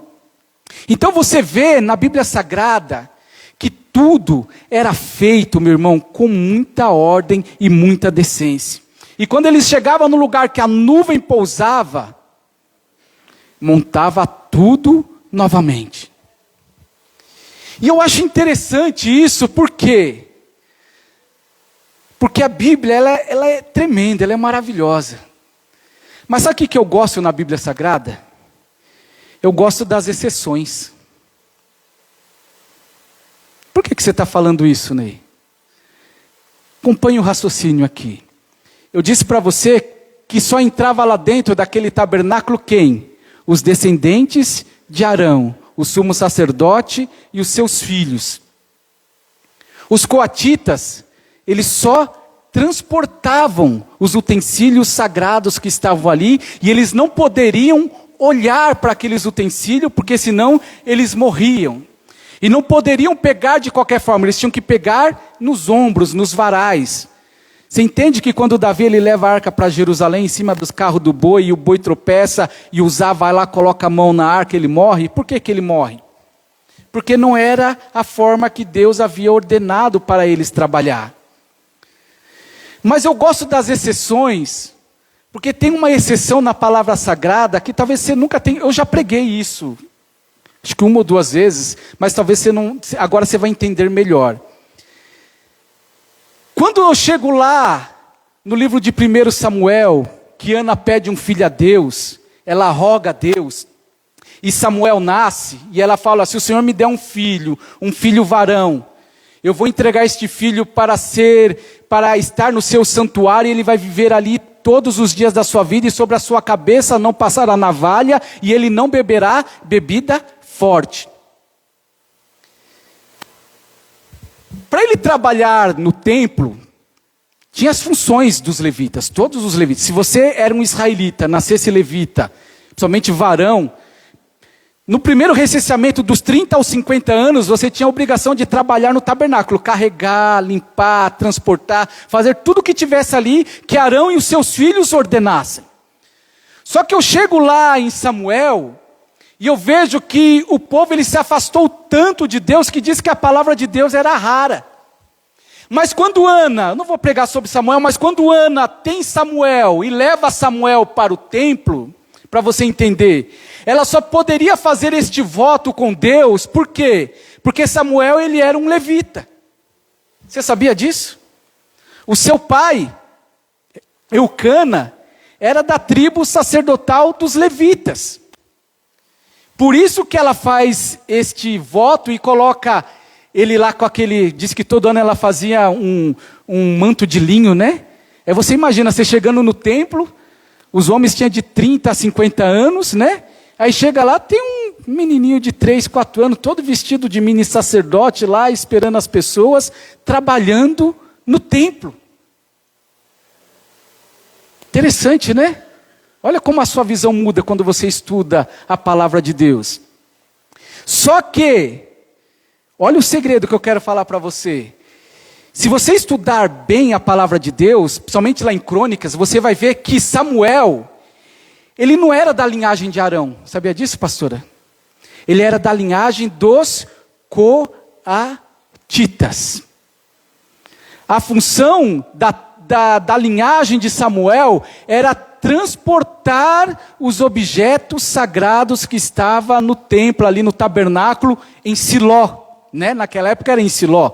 Então você vê na Bíblia Sagrada que tudo era feito, meu irmão, com muita ordem e muita decência. E quando eles chegavam no lugar que a nuvem pousava, montava tudo novamente. E eu acho interessante isso, por quê? Porque a Bíblia, ela é tremenda, ela é maravilhosa. Mas sabe o que eu gosto na Bíblia Sagrada? Eu gosto das exceções. Por que você está falando isso, Ney? Acompanhe o raciocínio aqui. Eu disse para você que só entrava lá dentro daquele tabernáculo quem? Os descendentes de Arão, o sumo sacerdote e os seus filhos. Os coatitas, eles só transportavam os utensílios sagrados que estavam ali, e eles não poderiam olhar para aqueles utensílios, porque senão eles morriam. E não poderiam pegar de qualquer forma, eles tinham que pegar nos ombros, nos varais. Você entende que quando Davi ele leva a arca para Jerusalém, em cima dos carros do boi, e o boi tropeça, e Uzá vai lá, coloca a mão na arca, ele morre? Por que ele morre? Porque não era a forma que Deus havia ordenado para eles trabalhar. Mas eu gosto das exceções, porque tem uma exceção na palavra sagrada, que talvez você nunca tenha, eu já preguei isso, acho que uma ou duas vezes, mas talvez você não, agora você vai entender melhor. Quando eu chego lá, no livro de 1 Samuel, que Ana pede um filho a Deus, ela roga a Deus, e Samuel nasce, e ela fala, se o Senhor me der um filho varão, eu vou entregar este filho para estar no seu santuário, e ele vai viver ali todos os dias da sua vida, e sobre a sua cabeça não passará navalha, e ele não beberá bebida forte. Para ele trabalhar no templo, tinha as funções dos levitas, todos os levitas. Se você era um israelita, nascesse levita, principalmente varão, no primeiro recenseamento dos 30 aos 50 anos, você tinha a obrigação de trabalhar no tabernáculo, carregar, limpar, transportar, fazer tudo o que tivesse ali, que Arão e os seus filhos ordenassem. Só que eu chego lá em Samuel, e eu vejo que o povo ele se afastou tanto de Deus, que diz que a palavra de Deus era rara. Mas quando Ana, não vou pregar sobre Samuel, mas quando Ana tem Samuel e leva Samuel para o templo, para você entender, ela só poderia fazer este voto com Deus, por quê? Porque Samuel ele era um levita. Você sabia disso? O seu pai, Eucana, era da tribo sacerdotal dos levitas. Por isso que ela faz este voto e coloca ele lá com aquele, diz que todo ano ela fazia um manto de linho, né? Você imagina, você chegando no templo, os homens tinham de 30 a 50 anos, né? Aí chega lá, tem um menininho de 3, 4 anos, todo vestido de mini sacerdote lá, esperando as pessoas, trabalhando no templo. Interessante, né? Olha como a sua visão muda quando você estuda a palavra de Deus. Só que, olha o segredo que eu quero falar para você. Se você estudar bem a palavra de Deus, principalmente lá em Crônicas, você vai ver que Samuel, ele não era da linhagem de Arão. Sabia disso, pastora? Ele era da linhagem dos coatitas. A função da linhagem de Samuel era transportar os objetos sagrados que estavam no templo, ali no tabernáculo, em Siló. Né? Naquela época era em Siló.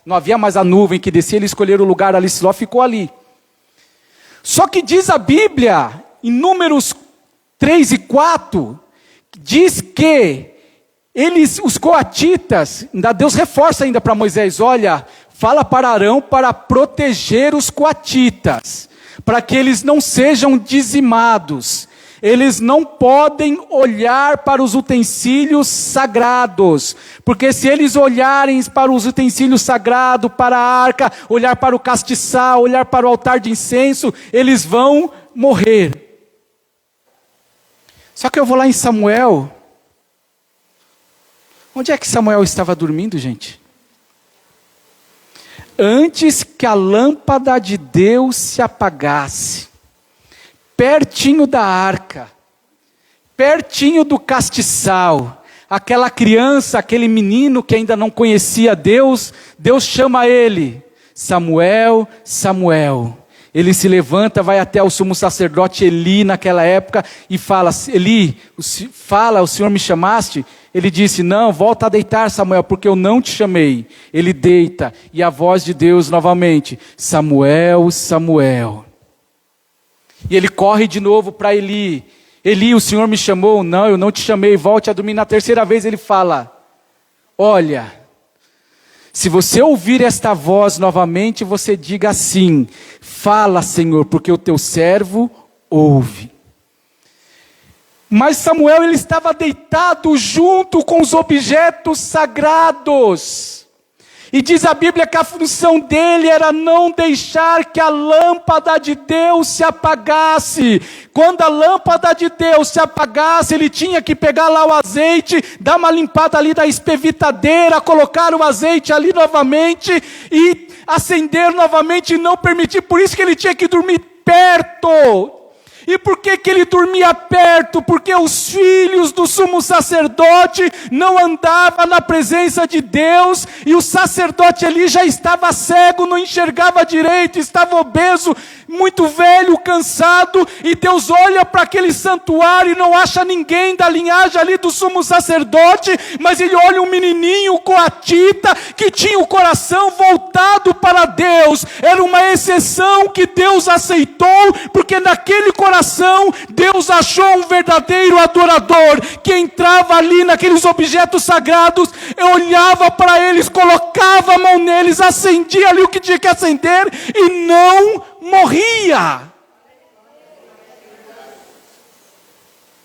Não havia mais a nuvem que descia, eles escolheram o lugar ali, Siló ficou ali. Só que diz a Bíblia, em Números 3 e 4, diz que os coatitas, Deus reforça ainda para Moisés, olha, fala para Arão para proteger os coatitas, para que eles não sejam dizimados. Eles não podem olhar para os utensílios sagrados, porque se eles olharem para os utensílios sagrados, para a arca, olhar para o castiçal, olhar para o altar de incenso, eles vão morrer. Só que eu vou lá em Samuel. Onde é que Samuel estava dormindo, gente? Antes que a lâmpada de Deus se apagasse, pertinho da arca, pertinho do castiçal, aquela criança, aquele menino que ainda não conhecia Deus, Deus chama ele, Samuel, Samuel. ele se levanta, vai até o sumo sacerdote Eli naquela época e fala: Eli, o Senhor me chamaste? Ele disse: não, volta a deitar, Samuel, porque eu não te chamei. Ele deita, e a voz de Deus novamente: Samuel, Samuel. E ele corre de novo para Eli: Eli, o Senhor me chamou? Não, eu não te chamei, volte a dormir. Na terceira vez ele fala: olha, se você ouvir esta voz novamente, você diga assim: fala, Senhor, porque o teu servo ouve. Mas Samuel, ele estava deitado junto com os objetos sagrados. E diz a Bíblia que a função dele era não deixar que a lâmpada de Deus se apagasse. Quando a lâmpada de Deus se apagasse, ele tinha que pegar lá o azeite, dar uma limpada ali da espevitadeira, colocar o azeite ali novamente e acender novamente e não permitir. Por isso que ele tinha que dormir perto. E por que ele dormia perto? Porque os filhos do sumo sacerdote não andavam na presença de Deus, e o sacerdote ali já estava cego, não enxergava direito, estava obeso, muito velho, cansado, e Deus olha para aquele santuário e não acha ninguém da linhagem ali do sumo sacerdote, mas ele olha um menininho coatita, que tinha o coração voltado para Deus. Era uma exceção que Deus aceitou, porque naquele coração Deus achou um verdadeiro adorador, que entrava ali naqueles objetos sagrados, olhava para eles, colocava a mão neles, acendia ali o que tinha que acender e não morria.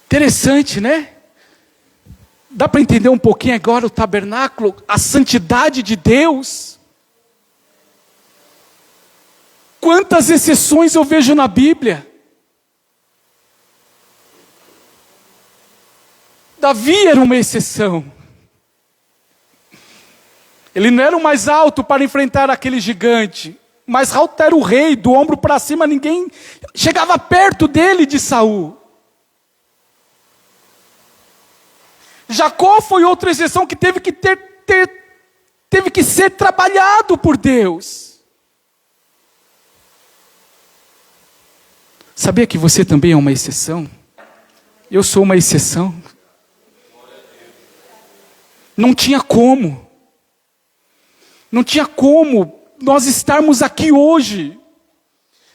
Interessante, né? Dá para entender um pouquinho agora o tabernáculo, a santidade de Deus? Quantas exceções eu vejo na Bíblia? Davi era uma exceção. Ele não era o mais alto para enfrentar aquele gigante, mas alto era o rei, do ombro para cima ninguém chegava perto dele, de Saul. Jacó foi outra exceção que teve que ser trabalhado por Deus. Sabia que você também é uma exceção? Eu sou uma exceção. Não tinha como nós estarmos aqui hoje.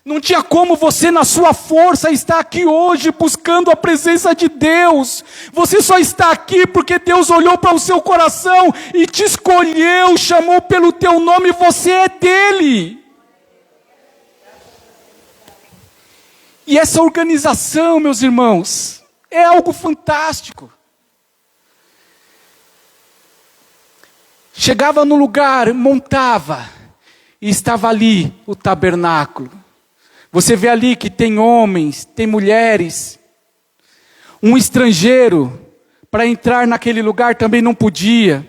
Não tinha como você, na sua força, estar aqui hoje buscando a presença de Deus. Você só está aqui porque Deus olhou para o seu coração e te escolheu, chamou pelo teu nome, você é dele. E essa organização, meus irmãos, é algo fantástico. Chegava no lugar, montava, e estava ali o tabernáculo. Você vê ali que tem homens, tem mulheres. Um estrangeiro, para entrar naquele lugar também não podia.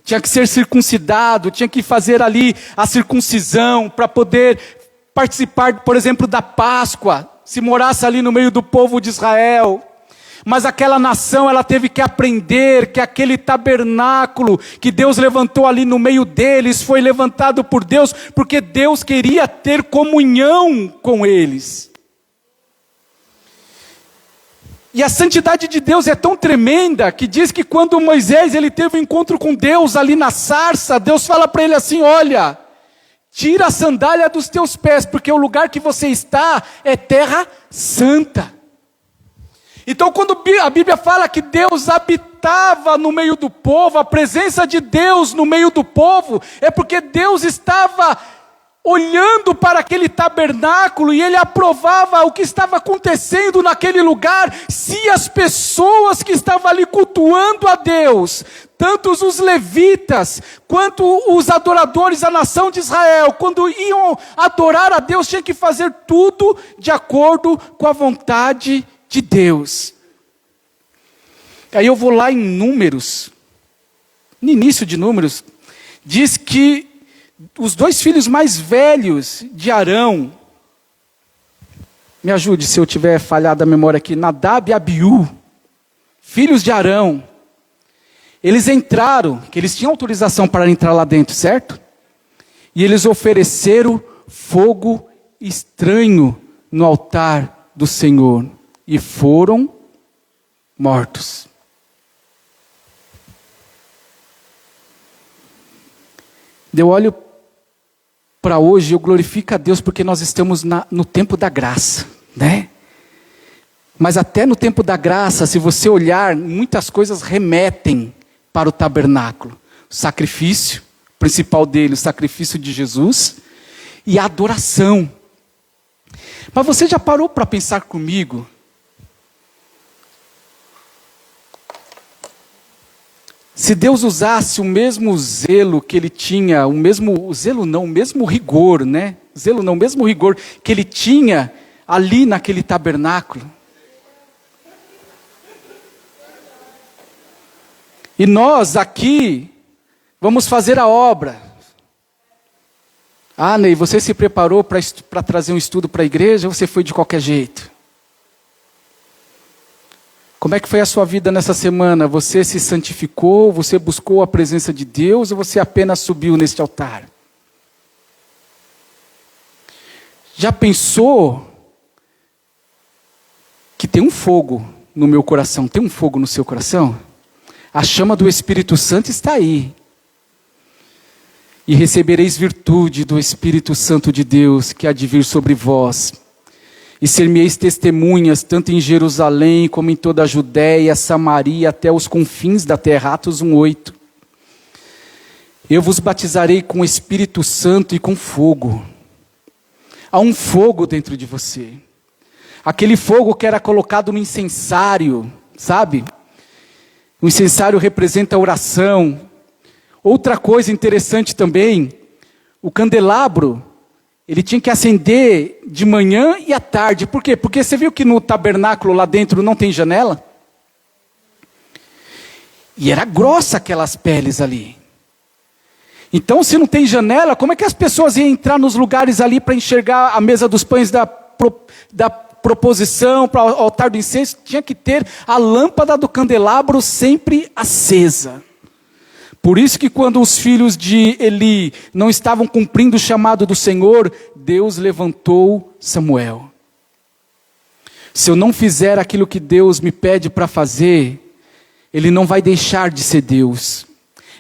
Tinha que ser circuncidado, tinha que fazer ali a circuncisão para poder participar, por exemplo, da Páscoa, se morasse ali no meio do povo de Israel. Mas aquela nação, ela teve que aprender que aquele tabernáculo que Deus levantou ali no meio deles, foi levantado por Deus, porque Deus queria ter comunhão com eles. E a santidade de Deus é tão tremenda, que diz que quando Moisés ele teve um encontro com Deus ali na sarça, Deus fala para ele assim: olha, tira a sandália dos teus pés, porque o lugar que você está é terra santa. Então, quando a Bíblia fala que Deus habitava no meio do povo, a presença de Deus no meio do povo, é porque Deus estava olhando para aquele tabernáculo e Ele aprovava o que estava acontecendo naquele lugar, se as pessoas que estavam ali cultuando a Deus, tanto os levitas, quanto os adoradores da nação de Israel, quando iam adorar a Deus, tinham que fazer tudo de acordo com a vontade de Deus. Aí eu vou lá em Números, no início de Números, diz que os dois filhos mais velhos de Arão, me ajude se eu tiver falhado a memória aqui, Nadab e Abiú, filhos de Arão, eles entraram, que eles tinham autorização para entrar lá dentro, certo? E eles ofereceram fogo estranho no altar do Senhor e foram mortos. Eu olho para hoje, eu glorifico a Deus porque nós estamos no tempo da graça, né? Mas até no tempo da graça, se você olhar, muitas coisas remetem para o tabernáculo. O sacrifício, o principal dele, o sacrifício de Jesus, e a adoração. Mas você já parou para pensar comigo? Se Deus usasse o mesmo zelo que ele tinha, o mesmo rigor, né? O mesmo rigor que ele tinha ali naquele tabernáculo. E nós aqui vamos fazer a obra. Ah, Ney, você se preparou para trazer um estudo para a igreja ou você foi de qualquer jeito? Como é que foi a sua vida nessa semana? Você se santificou? Você buscou a presença de Deus ou você apenas subiu neste altar? Já pensou que tem um fogo no meu coração? Tem um fogo no seu coração? A chama do Espírito Santo está aí. E recebereis virtude do Espírito Santo de Deus, que há de vir sobre vós. E ser-me-eis testemunhas, tanto em Jerusalém, como em toda a Judéia, Samaria, até os confins da terra. Atos 1:8. Eu vos batizarei com o Espírito Santo e com fogo. Há um fogo dentro de você. Aquele fogo que era colocado no incensário, sabe? O incensário representa a oração. Outra coisa interessante também, o candelabro, ele tinha que acender de manhã e à tarde. Por quê? Porque você viu que no tabernáculo lá dentro não tem janela? E era grossa aquelas peles ali. Então, se não tem janela, como é que as pessoas iam entrar nos lugares ali para enxergar a mesa dos pães da proposição, para o altar do incenso? Tinha que ter a lâmpada do candelabro sempre acesa. Por isso que quando os filhos de Eli não estavam cumprindo o chamado do Senhor, Deus levantou Samuel. Se eu não fizer aquilo que Deus me pede para fazer, Ele não vai deixar de ser Deus.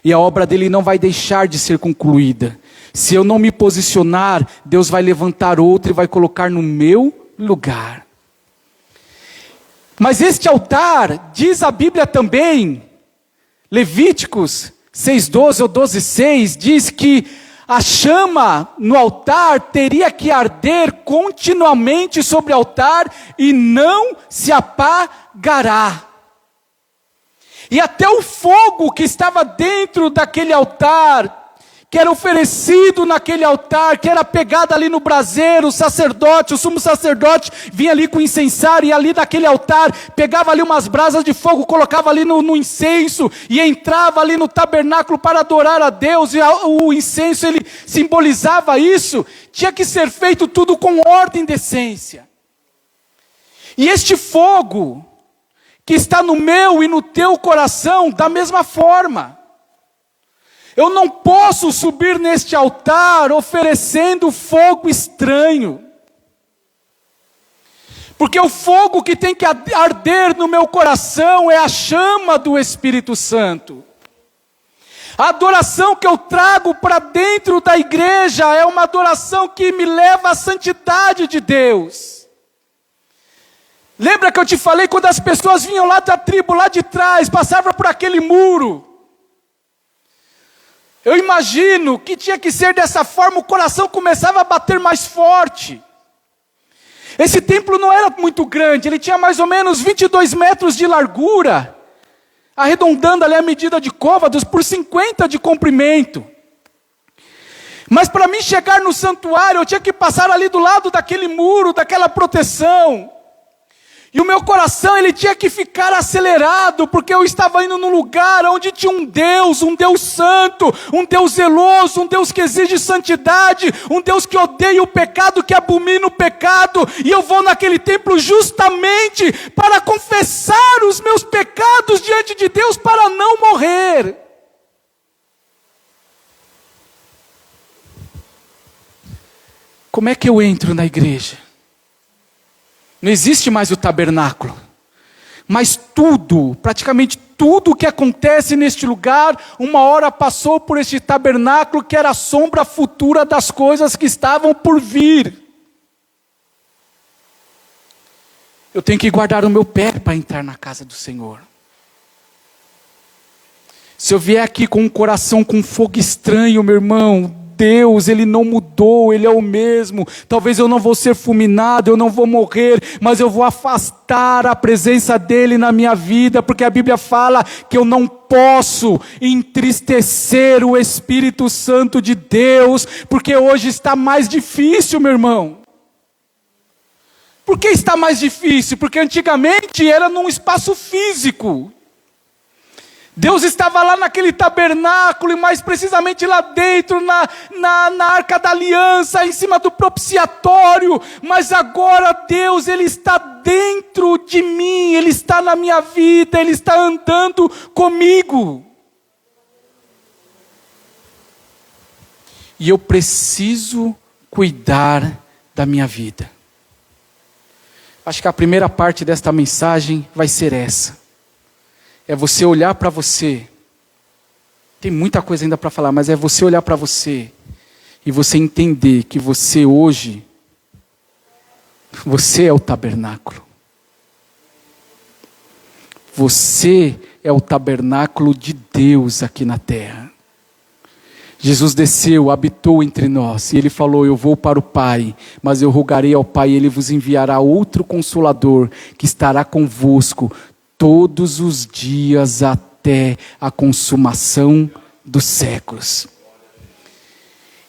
E a obra dele não vai deixar de ser concluída. Se eu não me posicionar, Deus vai levantar outro e vai colocar no meu lugar. Mas este altar, diz a Bíblia também, Levíticos 6:12 ou 12:6, diz que a chama no altar teria que arder continuamente sobre o altar e não se apagará. E até o fogo que estava dentro daquele altar, que era oferecido naquele altar, que era pegado ali no braseiro, o sacerdote, o sumo sacerdote, vinha ali com o incensário, e ali naquele altar, pegava ali umas brasas de fogo, colocava ali no incenso, e entrava ali no tabernáculo para adorar a Deus, e o incenso, ele simbolizava isso, tinha que ser feito tudo com ordem e decência. E este fogo, que está no meu e no teu coração, da mesma forma. Eu não posso subir neste altar oferecendo fogo estranho. Porque o fogo que tem que arder no meu coração é a chama do Espírito Santo. A adoração que eu trago para dentro da igreja é uma adoração que me leva à santidade de Deus. Lembra que eu te falei quando as pessoas vinham lá da tribo, lá de trás, passavam por aquele muro? Eu imagino que tinha que ser dessa forma, o coração começava a bater mais forte. Esse templo não era muito grande, ele tinha mais ou menos 22 metros de largura, arredondando ali a medida de côvados por 50 de comprimento. Mas para mim chegar no santuário, eu tinha que passar ali do lado daquele muro, daquela proteção. E o meu coração, ele tinha que ficar acelerado, porque eu estava indo num lugar onde tinha um Deus santo, um Deus zeloso, um Deus que exige santidade, um Deus que odeia o pecado, que abomina o pecado, e eu vou naquele templo justamente para confessar os meus pecados diante de Deus, para não morrer. como é que eu entro na igreja? Não existe mais o tabernáculo. Mas tudo, praticamente tudo que acontece neste lugar, uma hora passou por este tabernáculo que era a sombra futura das coisas que estavam por vir. Eu tenho que guardar o meu pé para entrar na casa do Senhor. Se eu vier aqui com um coração com fogo estranho, meu irmão, Deus, Ele não mudou, Ele é o mesmo. Talvez eu não vou ser fulminado, eu não vou morrer, mas eu vou afastar a presença dEle na minha vida, porque a Bíblia fala que eu não posso entristecer o Espírito Santo de Deus, porque hoje está mais difícil, meu irmão. Por que está mais difícil? Porque antigamente era num espaço físico. Deus estava lá naquele tabernáculo, e mais precisamente lá dentro, na Arca da Aliança, em cima do propiciatório. Mas agora Deus, Ele está dentro de mim, Ele está na minha vida, Ele está andando comigo. E eu preciso cuidar da minha vida. Acho que a primeira parte desta mensagem vai ser essa. É você olhar para você. Tem muita coisa ainda para falar, mas é você olhar para você e você entender que você hoje, você é o tabernáculo. Você é o tabernáculo de Deus aqui na terra. Jesus desceu, habitou entre nós, e Ele falou: eu vou para o Pai, mas eu rogarei ao Pai, e Ele vos enviará outro Consolador, que estará convosco todos os dias até a consumação dos séculos.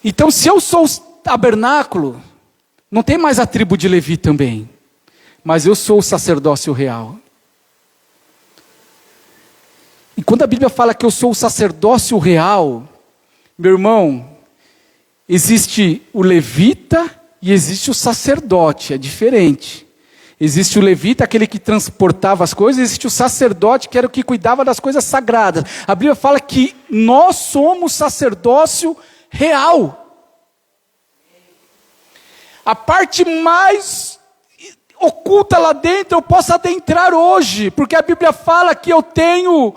Então, se eu sou o tabernáculo, não tem mais a tribo de Levi também, mas eu sou o sacerdócio real. E quando a Bíblia fala que eu sou o sacerdócio real, meu irmão, existe o levita e existe o sacerdote, é diferente. Existe o levita, aquele que transportava as coisas, existe o sacerdote, que era o que cuidava das coisas sagradas. A Bíblia fala que nós somos sacerdócio real. A parte mais oculta lá dentro eu posso adentrar hoje, porque a Bíblia fala que eu tenho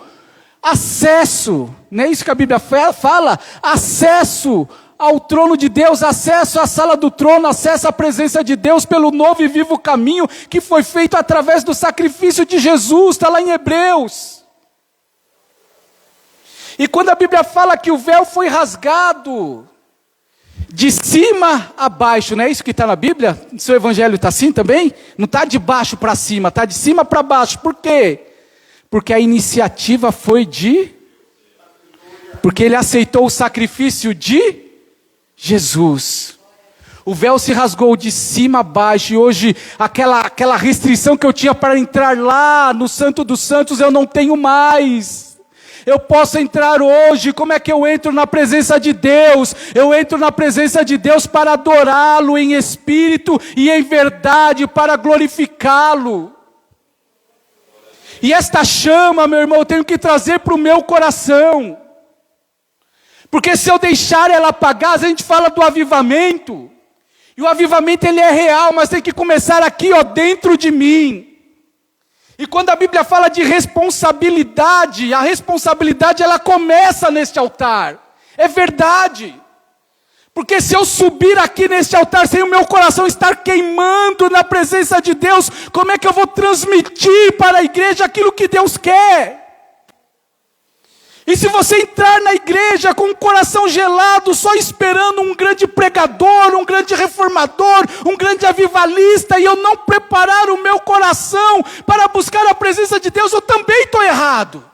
acesso, não é isso que a Bíblia fala? Acesso ao trono de Deus, acesso à sala do trono, acesso à presença de Deus pelo novo e vivo caminho que foi feito através do sacrifício de Jesus, está lá em Hebreus. E quando a Bíblia fala que o véu foi rasgado de cima a baixo, não é isso que está na Bíblia? O seu evangelho está assim também? Não está de baixo para cima, está de cima para baixo. Por quê? Porque a iniciativa foi porque Ele aceitou o sacrifício de Jesus. O véu se rasgou de cima a baixo, e hoje aquela restrição que eu tinha para entrar lá no Santo dos Santos, eu não tenho mais. Eu posso entrar hoje. Como é que eu entro na presença de Deus? Eu entro na presença de Deus para adorá-lo em espírito e em verdade, para glorificá-lo. E esta chama, meu irmão, eu tenho que trazer para o meu coração. Porque se eu deixar ela apagar, a gente fala do avivamento. E o avivamento ele é real, mas tem que começar aqui, ó, dentro de mim. E quando a Bíblia fala de responsabilidade, a responsabilidade ela começa neste altar. É verdade. Porque se eu subir aqui neste altar sem o meu coração estar queimando na presença de Deus, como é que eu vou transmitir para a igreja aquilo que Deus quer? E se você entrar na igreja com o coração gelado, só esperando um grande pregador, um grande reformador, um grande avivalista, e eu não preparar o meu coração para buscar a presença de Deus, eu também estou errado.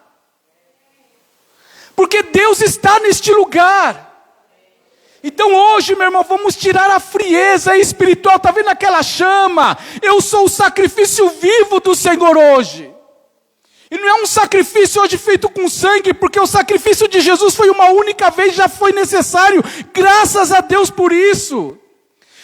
Porque Deus está neste lugar. Então hoje, meu irmão, vamos tirar a frieza espiritual. Está vendo aquela chama? Eu sou o sacrifício vivo do Senhor hoje. E não é um sacrifício hoje feito com sangue, porque o sacrifício de Jesus foi uma única vez, já foi necessário. Graças a Deus por isso.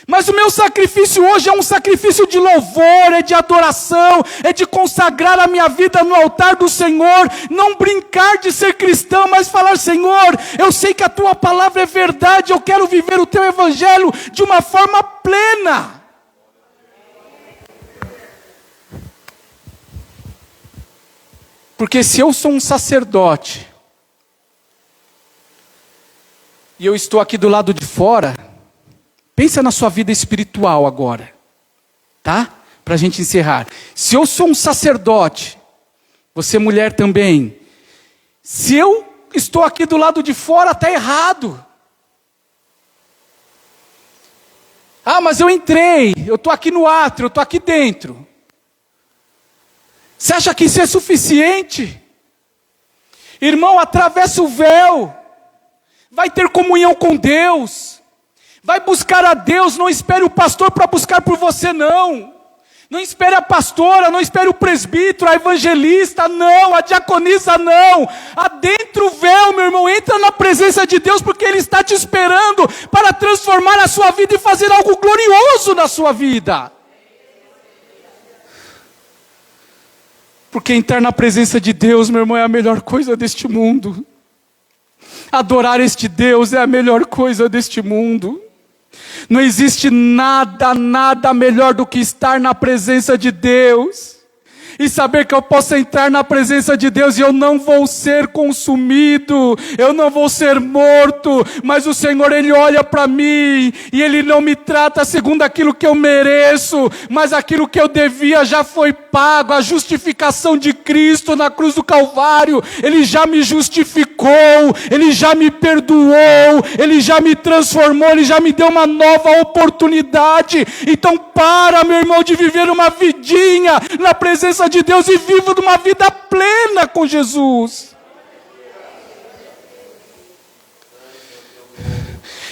Mas o meu sacrifício hoje é um sacrifício de louvor, é de adoração, é de consagrar a minha vida no altar do Senhor, não brincar de ser cristão, mas falar: Senhor, eu sei que a tua palavra é verdade, eu quero viver o teu evangelho de uma forma plena. Porque se eu sou um sacerdote, e eu estou aqui do lado de fora, pensa na sua vida espiritual agora, tá? Para a gente encerrar. Se eu sou um sacerdote, você mulher também, se eu estou aqui do lado de fora, está errado. Ah, mas eu entrei, eu estou aqui no átrio, eu estou aqui dentro. Você acha que isso é suficiente? Irmão, atravessa o véu, vai ter comunhão com Deus, vai buscar a Deus, não espere o pastor para buscar por você, não. Não espere a pastora, não espere o presbítero, a evangelista, não, a diaconisa, não. Adentra o véu, meu irmão, entra na presença de Deus, porque Ele está te esperando para transformar a sua vida e fazer algo glorioso na sua vida. Porque entrar na presença de Deus, meu irmão, é a melhor coisa deste mundo. Adorar este Deus é a melhor coisa deste mundo. Não existe nada melhor do que estar na presença de Deus. E saber que eu posso entrar na presença de Deus e eu não vou ser consumido, eu não vou ser morto, mas o Senhor, Ele olha para mim e Ele não me trata segundo aquilo que eu mereço, mas aquilo que eu devia já foi pago. A justificação de Cristo na cruz do Calvário, Ele já me justificou, Ele já me perdoou, Ele já me transformou, Ele já me deu uma nova oportunidade. Então para, meu irmão, de viver uma vidinha na presença de Deus e viva de uma vida plena com Jesus.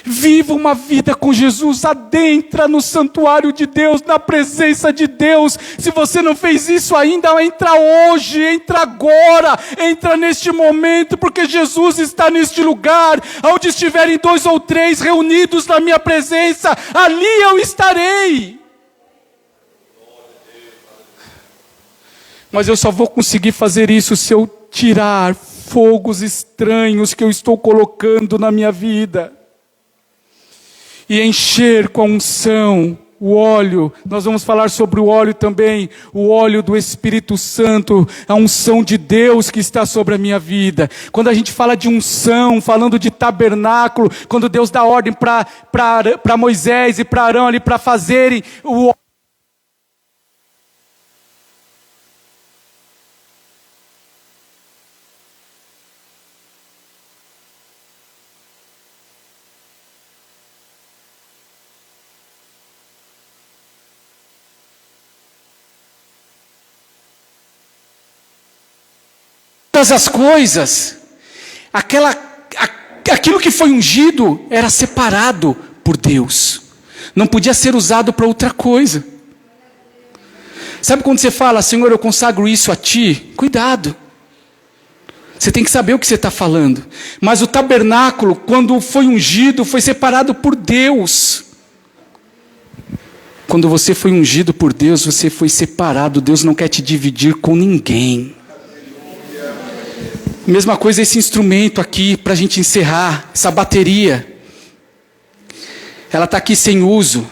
Viva uma vida com Jesus, adentra no santuário de Deus, na presença de Deus. Se você não fez isso ainda, entra hoje, entra agora, entra neste momento, porque Jesus está neste lugar. Onde estiverem 2 ou 3 reunidos na minha presença, ali eu estarei. Mas eu só vou conseguir fazer isso se eu tirar fogos estranhos que eu estou colocando na minha vida. E encher com a unção, o óleo. Nós vamos falar sobre o óleo também. O óleo do Espírito Santo. A unção de Deus que está sobre a minha vida. Quando a gente fala de unção, falando de tabernáculo. Quando Deus dá ordem para Moisés e para Arão ali para fazerem o óleo. Todas as coisas, aquilo que foi ungido era separado por Deus, não podia ser usado para outra coisa. Sabe quando você fala: Senhor, eu consagro isso a Ti? Cuidado, você tem que saber o que você está falando. Mas o tabernáculo, quando foi ungido, foi separado por Deus. Quando você foi ungido por Deus, você foi separado. Deus não quer te dividir com ninguém. Mesma coisa esse instrumento aqui, para a gente encerrar, essa bateria. Ela está aqui sem uso.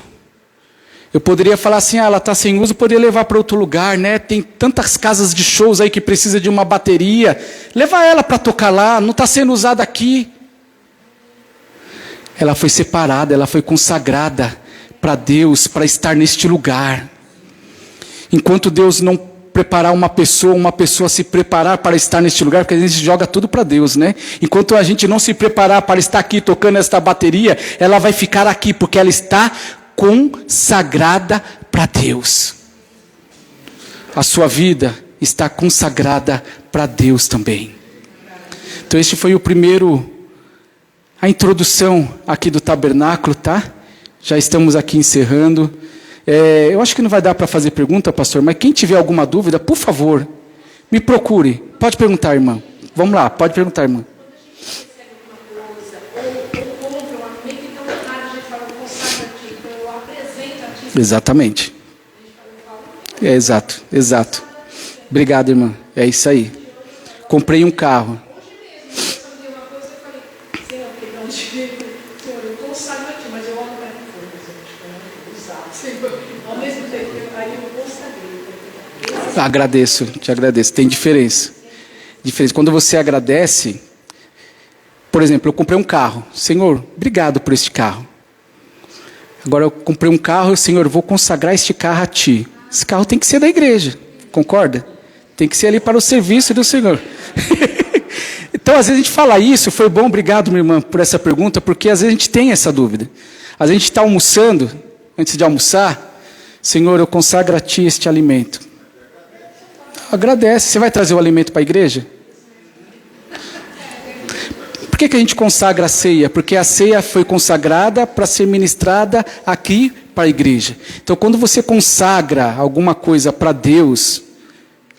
Eu poderia falar assim: ela está sem uso, poderia levar para outro lugar, né? Tem tantas casas de shows aí que precisa de uma bateria. Leva ela para tocar lá, não está sendo usada aqui. Ela foi separada, ela foi consagrada para Deus, para estar neste lugar. Enquanto Deus não preparar uma pessoa se preparar para estar neste lugar, porque a gente joga tudo para Deus, né? Enquanto a gente não se preparar para estar aqui tocando esta bateria, ela vai ficar aqui, porque ela está consagrada para Deus. A sua vida está consagrada para Deus também. Então este foi a introdução aqui do tabernáculo, tá? Já estamos aqui encerrando. Eu acho que não vai dar para fazer pergunta, pastor, mas quem tiver alguma dúvida, por favor, me procure. Pode perguntar, irmã. Vamos lá, pode perguntar, irmã. Exatamente. É exato, exato. Obrigado, irmã. É isso aí. Comprei um carro. Agradeço, te agradeço. Tem diferença. Quando você agradece, por exemplo, eu comprei um carro. Senhor, obrigado por este carro. Agora eu comprei um carro, Senhor, vou consagrar este carro a Ti. Esse carro tem que ser da igreja, concorda? Tem que ser ali para o serviço do Senhor. Então, às vezes a gente fala isso, foi bom, obrigado, minha irmã, por essa pergunta, porque às vezes a gente tem essa dúvida. Às vezes a gente está almoçando, antes de almoçar, Senhor, eu consagro a Ti este alimento. Agradece. Você vai trazer o alimento para a igreja? Por que a gente consagra a ceia? Porque a ceia foi consagrada para ser ministrada aqui para a igreja. Então, quando você consagra alguma coisa para Deus,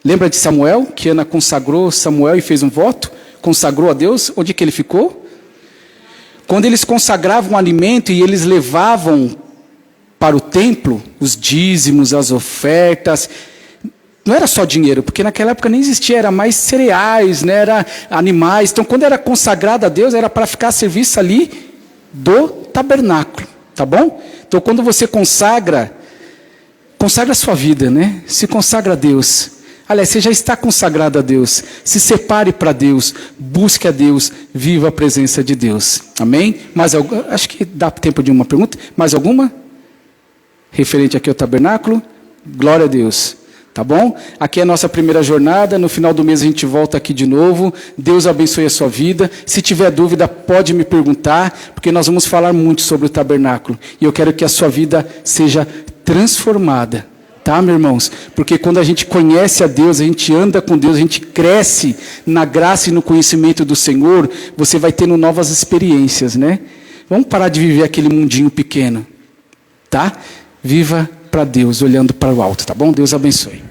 lembra de Samuel? Que Ana consagrou Samuel e fez um voto? Consagrou a Deus. Onde que ele ficou? Quando eles consagravam o alimento e eles levavam para o templo, os dízimos, as ofertas, não era só dinheiro, porque naquela época nem existia, era mais cereais, né? Era animais. Então, quando era consagrado a Deus, era para ficar a serviço ali do tabernáculo, tá bom? Então, quando você consagra a sua vida, né? Se consagra a Deus. Aliás, você já está consagrado a Deus. Se separe para Deus, busque a Deus, viva a presença de Deus. Amém? Acho que dá tempo de uma pergunta. Mais alguma? Referente aqui ao tabernáculo? Glória a Deus. Tá bom? Aqui é a nossa primeira jornada, no final do mês a gente volta aqui de novo. Deus abençoe a sua vida. Se tiver dúvida, pode me perguntar, porque nós vamos falar muito sobre o tabernáculo. E eu quero que a sua vida seja transformada. Tá, meus irmãos? Porque quando a gente conhece a Deus, a gente anda com Deus, a gente cresce na graça e no conhecimento do Senhor, você vai tendo novas experiências, né? Vamos parar de viver aquele mundinho pequeno. Tá? Viva para Deus, olhando para o alto, tá bom? Deus abençoe.